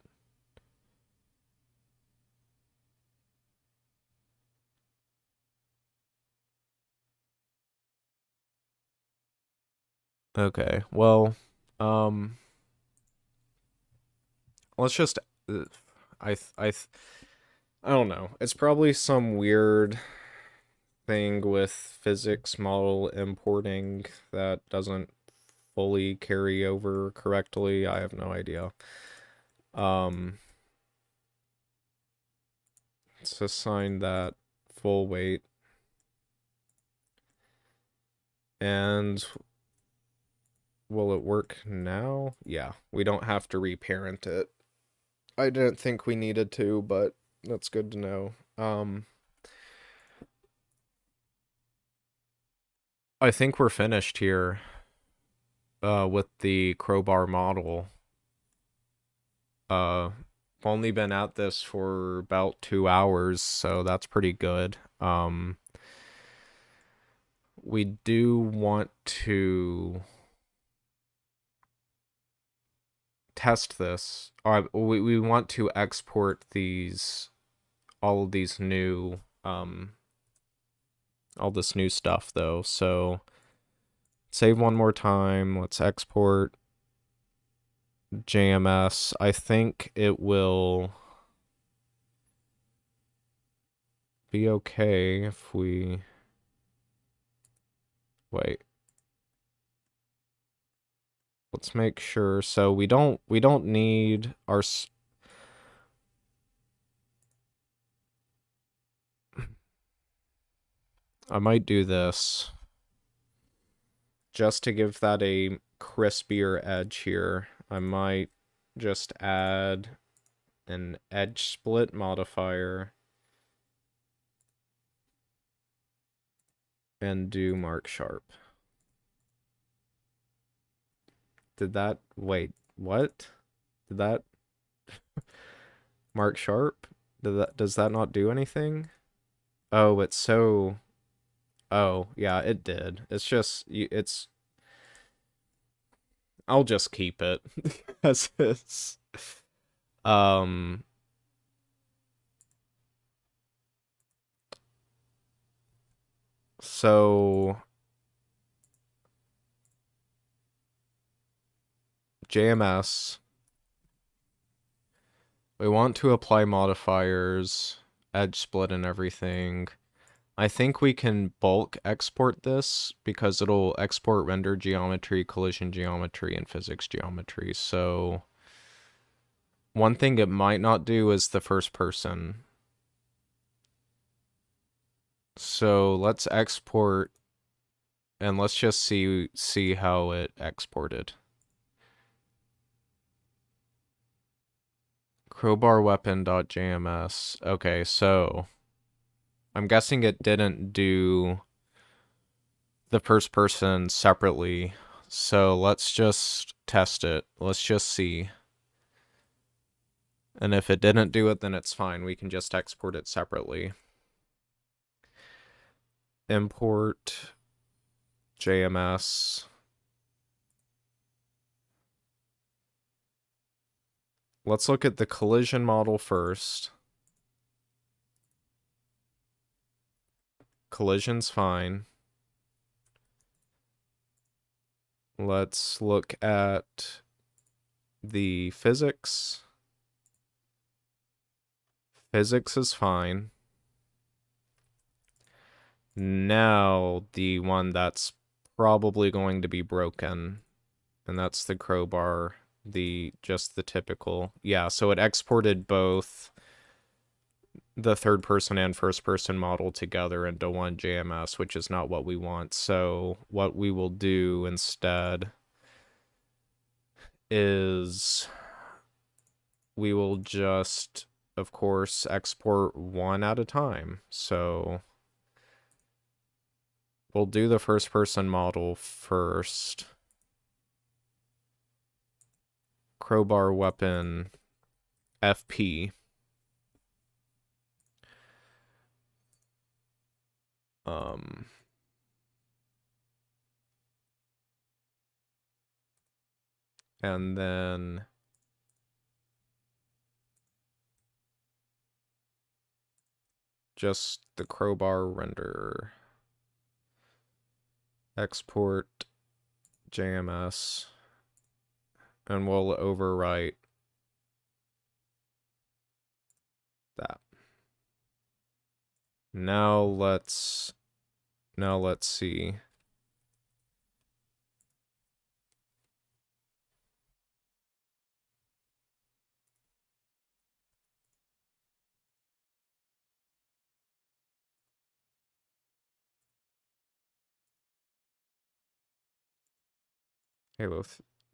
Okay, well, let's just, I, I, I don't know. It's probably some weird thing with physics model importing that doesn't fully carry over correctly. I have no idea. Let's assign that full weight. And will it work now? Yeah, we don't have to reparent it. I didn't think we needed to, but that's good to know. I think we're finished here with the Crowbar model. I've only been at this for about 2 hours, so that's pretty good. We do want to test this. We want to export all of these new all this new stuff though. So save one more time. Let's export JMS. I think it will be okay if we wait. Let's make sure. So we don't need our I might do this just to give that a crispier edge here. I might just add an edge split modifier and do mark sharp. Did that, wait, what? Did that mark sharp? Does that not do anything? Oh, it's so, oh, yeah, it did. It's just, I'll just keep it as is. So JMS, we want to apply modifiers, edge split and everything. I think we can bulk export this because it'll export render geometry, collision geometry, and physics geometry. So one thing it might not do is the first person. So let's export and let's just see how it exported. Crowbar weapon.jms. Okay, so I'm guessing it didn't do the first person separately. So let's just test it. Let's just see. And if it didn't do it, then it's fine. We can just export it separately. Import JMS. Let's look at the collision model first. Collision's fine. Let's look at the physics. Physics is fine. Now the one that's probably going to be broken, and that's the crowbar, just the typical. Yeah, so it exported both the third person and first person model together into one JMS, which is not what we want. So what we will do instead is we will just, of course, export one at a time. So We'll do the first person model first. Crowbar weapon FP. And then just the crowbar render. Export JMS. And we'll overwrite that. Now let's see.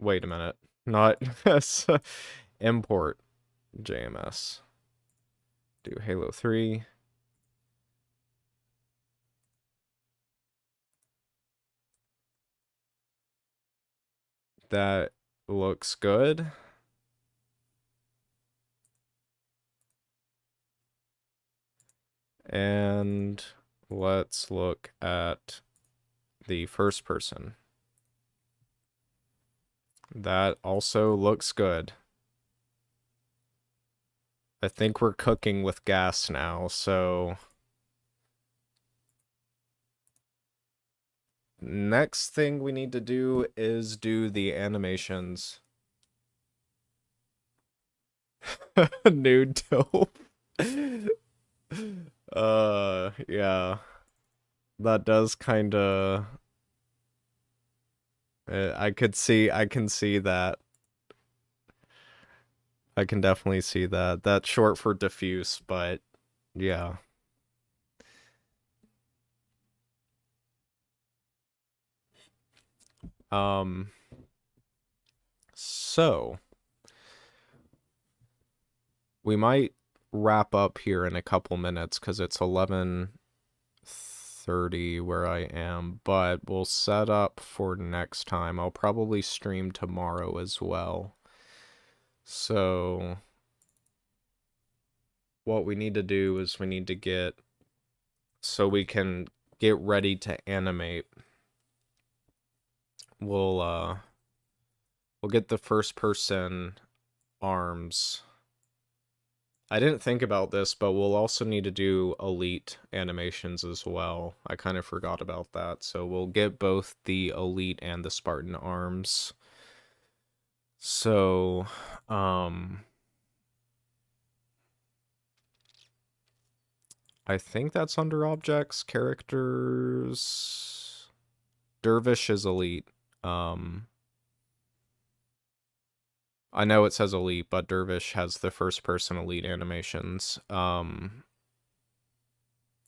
Wait a minute. Not import JMS. Do Halo 3. That looks good. And let's look at the first person. That also looks good. I think we're cooking with gas now, so next thing we need to do is do the animations. Nude dope. Yeah. That does kinda... I can see that. I can definitely see that. That's short for diffuse, but yeah. So we might wrap up here in a couple minutes because it's 11:30 where I am, but we'll set up for next time. I'll probably stream tomorrow as well. So what we need to do is we need to get so we can get ready to animate. We'll get the first person arms. I didn't think about this, but we'll also need to do elite animations as well. I kind of forgot about that. So we'll get both the elite and the Spartan arms. So, I think that's under objects, characters. Dervish is elite. I know it says elite, but Dervish has the first person elite animations.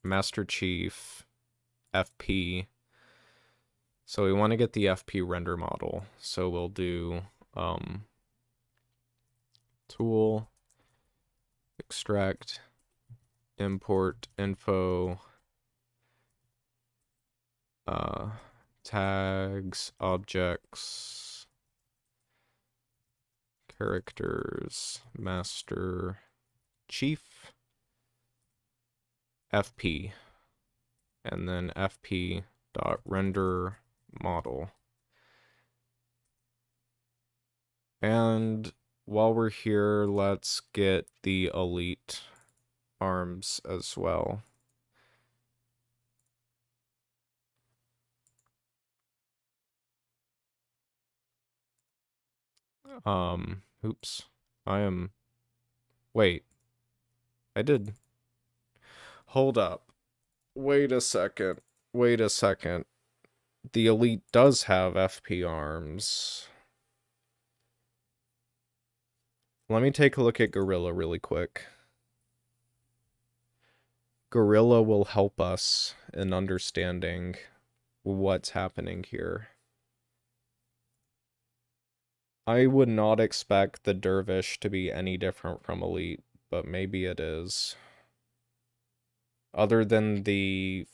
Master Chief, FP. So we want to get the FP render model. So we'll do tool, extract, import info, tags, objects, characters, Master Chief, FP, and then FP dot render model. And while we're here, let's get the elite arms as well. Oops. Wait. I did. Hold up. Wait a second. The elite does have FP arms. Let me take a look at Gorilla really quick. Gorilla will help us in understanding what's happening here. I would not expect the Dervish to be any different from elite, but maybe it is. Other than the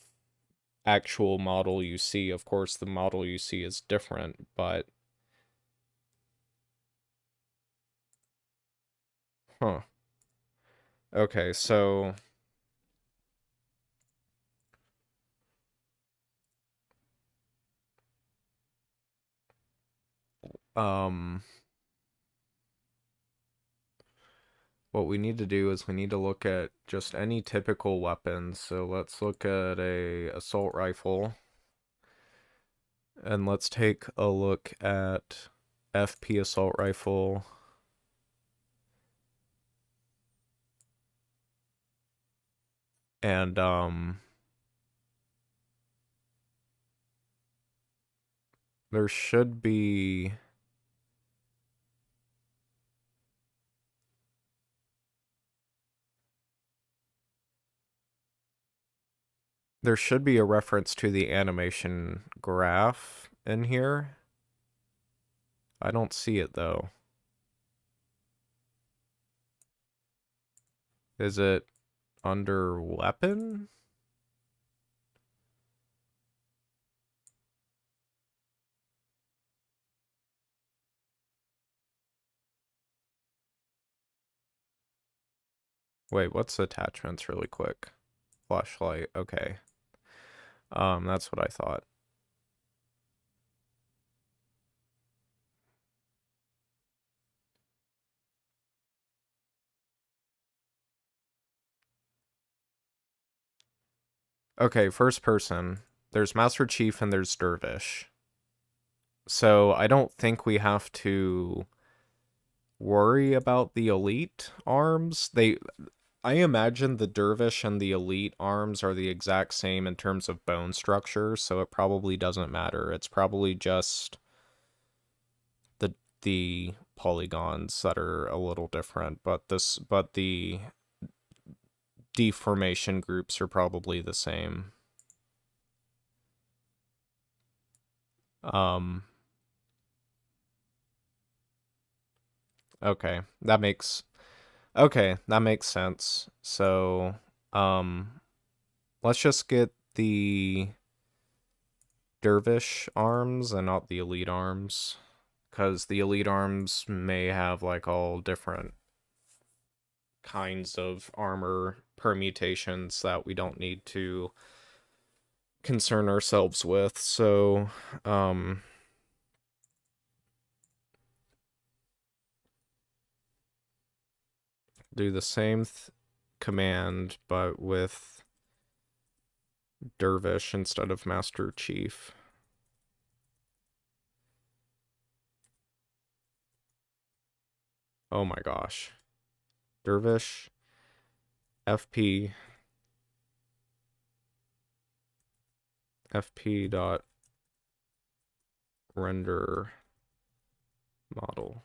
actual model you see. Of course, the model you see is different, but... Huh. Okay, so... What we need to do is we need to look at just any typical weapons. So let's look at a assault rifle. And let's take a look at FP assault rifle. And there should be a reference to the animation graph in here. I don't see it though. Is it under weapon? Wait, what's attachments really quick? Flashlight, okay. That's what I thought. Okay, first person. There's Master Chief and there's Dervish. So I don't think we have to worry about the elite arms. I imagine the Dervish and the elite arms are the exact same in terms of bone structure, so it probably doesn't matter. It's probably just the polygons that are a little different, but the deformation groups are probably the same. Okay, that makes sense. So, let's just get the Dervish arms and not the elite arms, because the elite arms may have like all different kinds of armor permutations that we don't need to concern ourselves with. So, do the same command, but with Dervish instead of Master Chief. Oh my gosh. Dervish FP dot render model.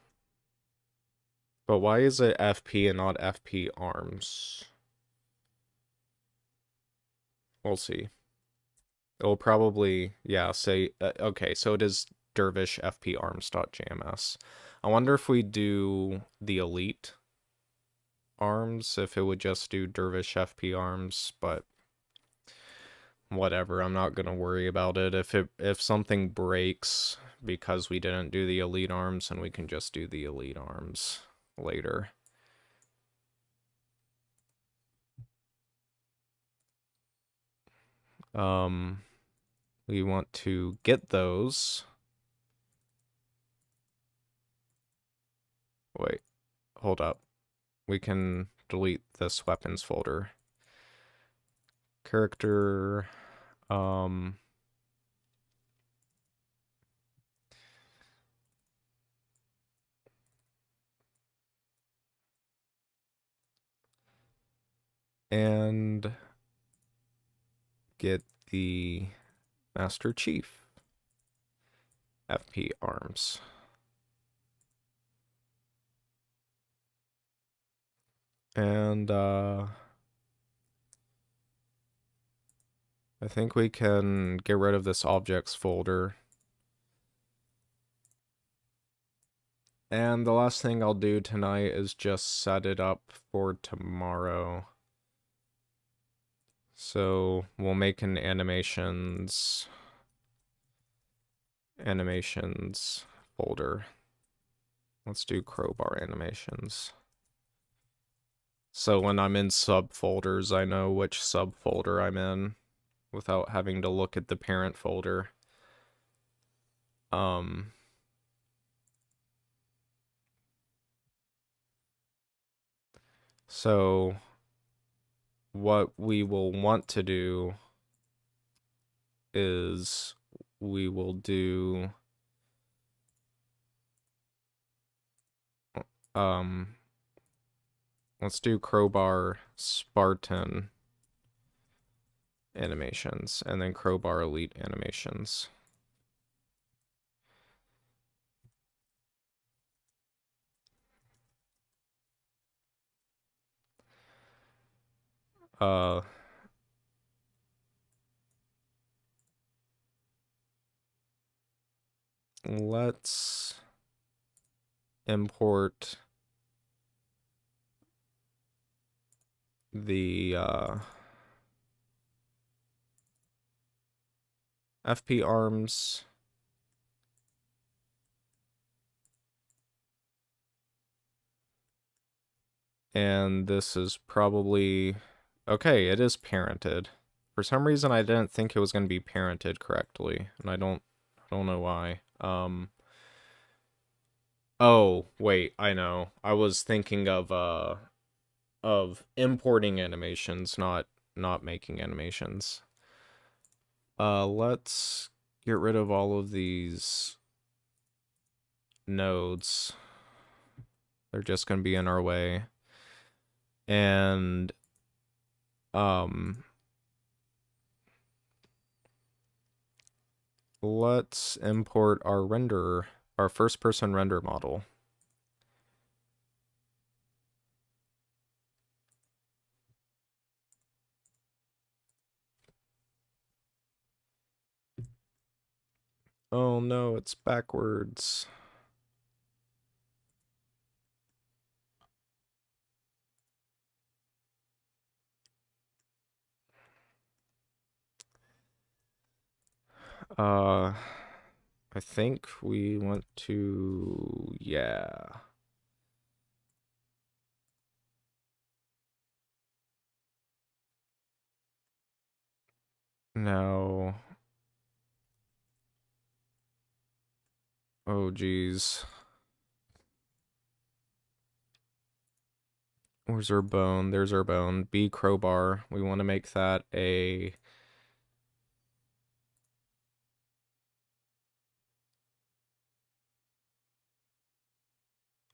But why is it FP and not FP arms? We'll see. It'll probably, yeah, say, okay, so it is dervish FP arms.jms. I wonder if we do the elite arms, if it would just do dervish FP arms, but whatever, I'm not gonna worry about it. If something breaks because we didn't do the elite arms, then we can just do the elite arms later. We want to get those. Wait, hold up. We can delete this weapons folder. Character, and get the Master Chief FP arms. And I think we can get rid of this objects folder. And the last thing I'll do tonight is just set it up for tomorrow. So we'll make an animations folder. Let's do Crowbar animations. So when I'm in subfolders, I know which subfolder I'm in without having to look at the parent folder. So what we will want to do is we will do let's do Crowbar Spartan animations and then Crowbar Elite animations. Let's import the FP arms and this is probably okay, it is parented. For some reason I didn't think it was going to be parented correctly, and I don't know why. Oh, wait, I know. I was thinking of importing animations, not making animations. Let's get rid of all of these nodes. They're just going to be in our way. And let's import our renderer, our first-person render model. Oh no, it's backwards. I think we want to, yeah. Now, oh geez. Where's our bone? There's our bone. B crowbar. We want to make that a...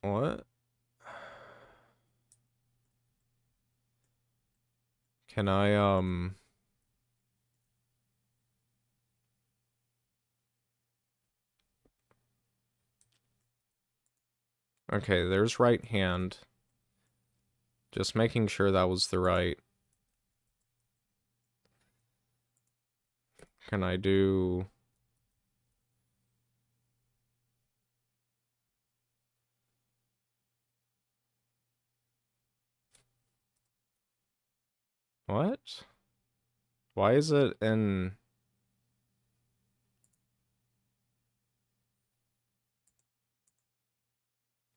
What? Can I, Okay, there's right hand. Just making sure that was the right. Can I do... What? Why is it in...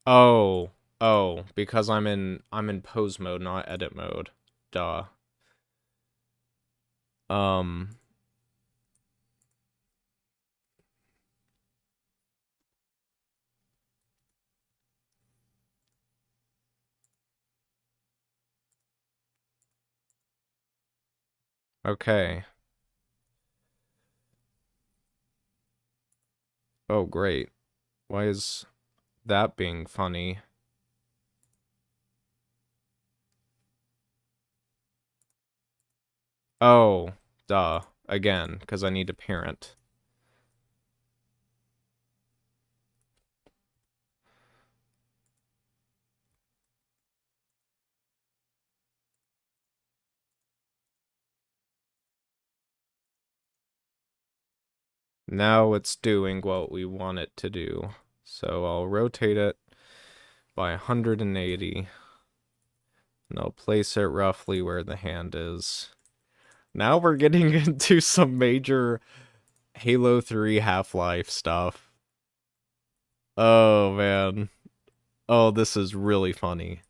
Oh, because I'm in pose mode, not edit mode. Duh. Okay. Oh, great. Why is that being funny? Oh, duh. Again, because I need a parent. Now it's doing what we want it to do. So I'll rotate it by 180. And I'll place it roughly where the hand is. Now we're getting into some major Halo 3 Half-Life stuff. Oh man. Oh, this is really funny.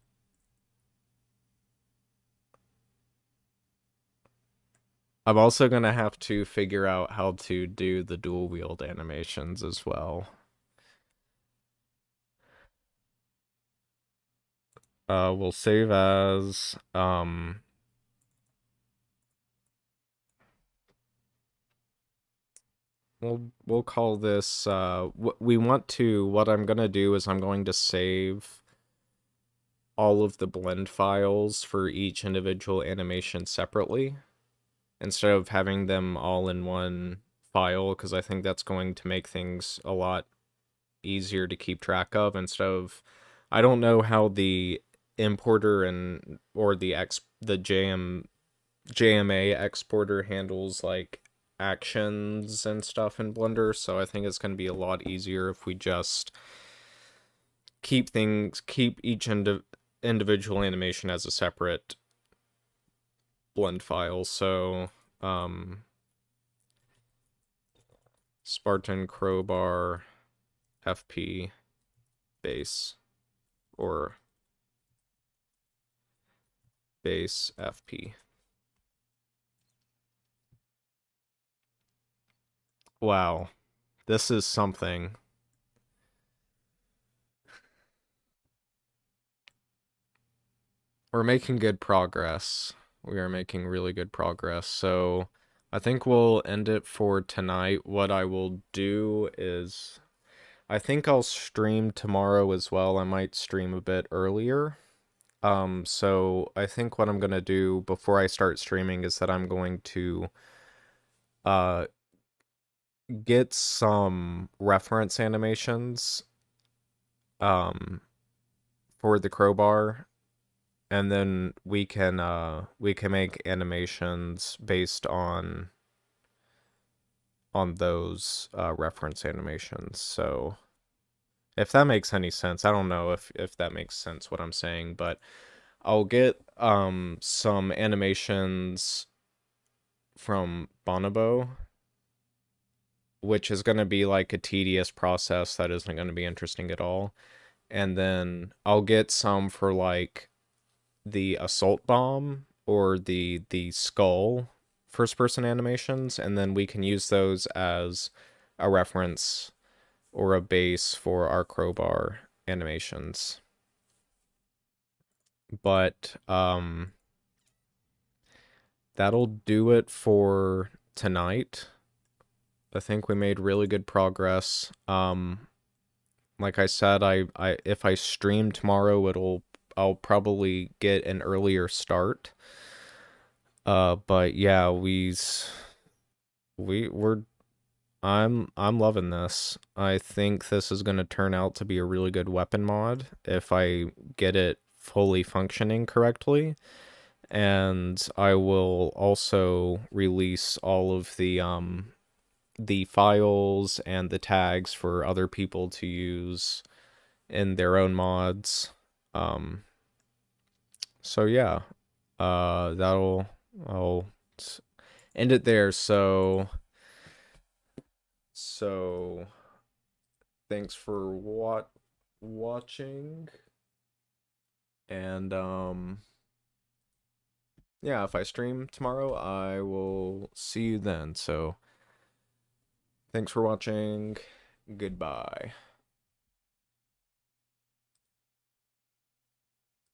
I'm also gonna have to figure out how to do the dual wield animations as well. We'll save as we'll call this what I'm gonna do is I'm going to save all of the blend files for each individual animation separately instead of having them all in one file, because I think that's going to make things a lot easier to keep track of instead of I don't know how the importer and or the JMA exporter handles like actions and stuff in Blender, so I think it's going to be a lot easier if we just keep each individual animation as a separate blend file. So Spartan Crowbar FP base or base FP. Wow, this is something. We're making good progress. We are making really good progress. So I think we'll end it for tonight. What I will do is I think I'll stream tomorrow as well. I might stream a bit earlier. So I think what I'm gonna do before I start streaming is that I'm going to uh get some reference animations for the crowbar, and then we can make animations based on those reference animations. So if that makes any sense, I don't know if that makes sense what I'm saying, but I'll get some animations from Bonobo, which is going to be like a tedious process that isn't going to be interesting at all. And then I'll get some for like the assault bomb or the skull first person animations, and then we can use those as a reference or a base for our crowbar animations. But that'll do it for tonight. I think we made really good progress. Like I said, I if I stream tomorrow, I'll probably get an earlier start. But yeah, we're I'm loving this. I think this is gonna turn out to be a really good weapon mod if I get it fully functioning correctly. And I will also release all of the files and the tags for other people to use in their own mods. So yeah, I'll end it there. So thanks for watching, and yeah, if I stream tomorrow, I will see you then. So thanks for watching. Goodbye.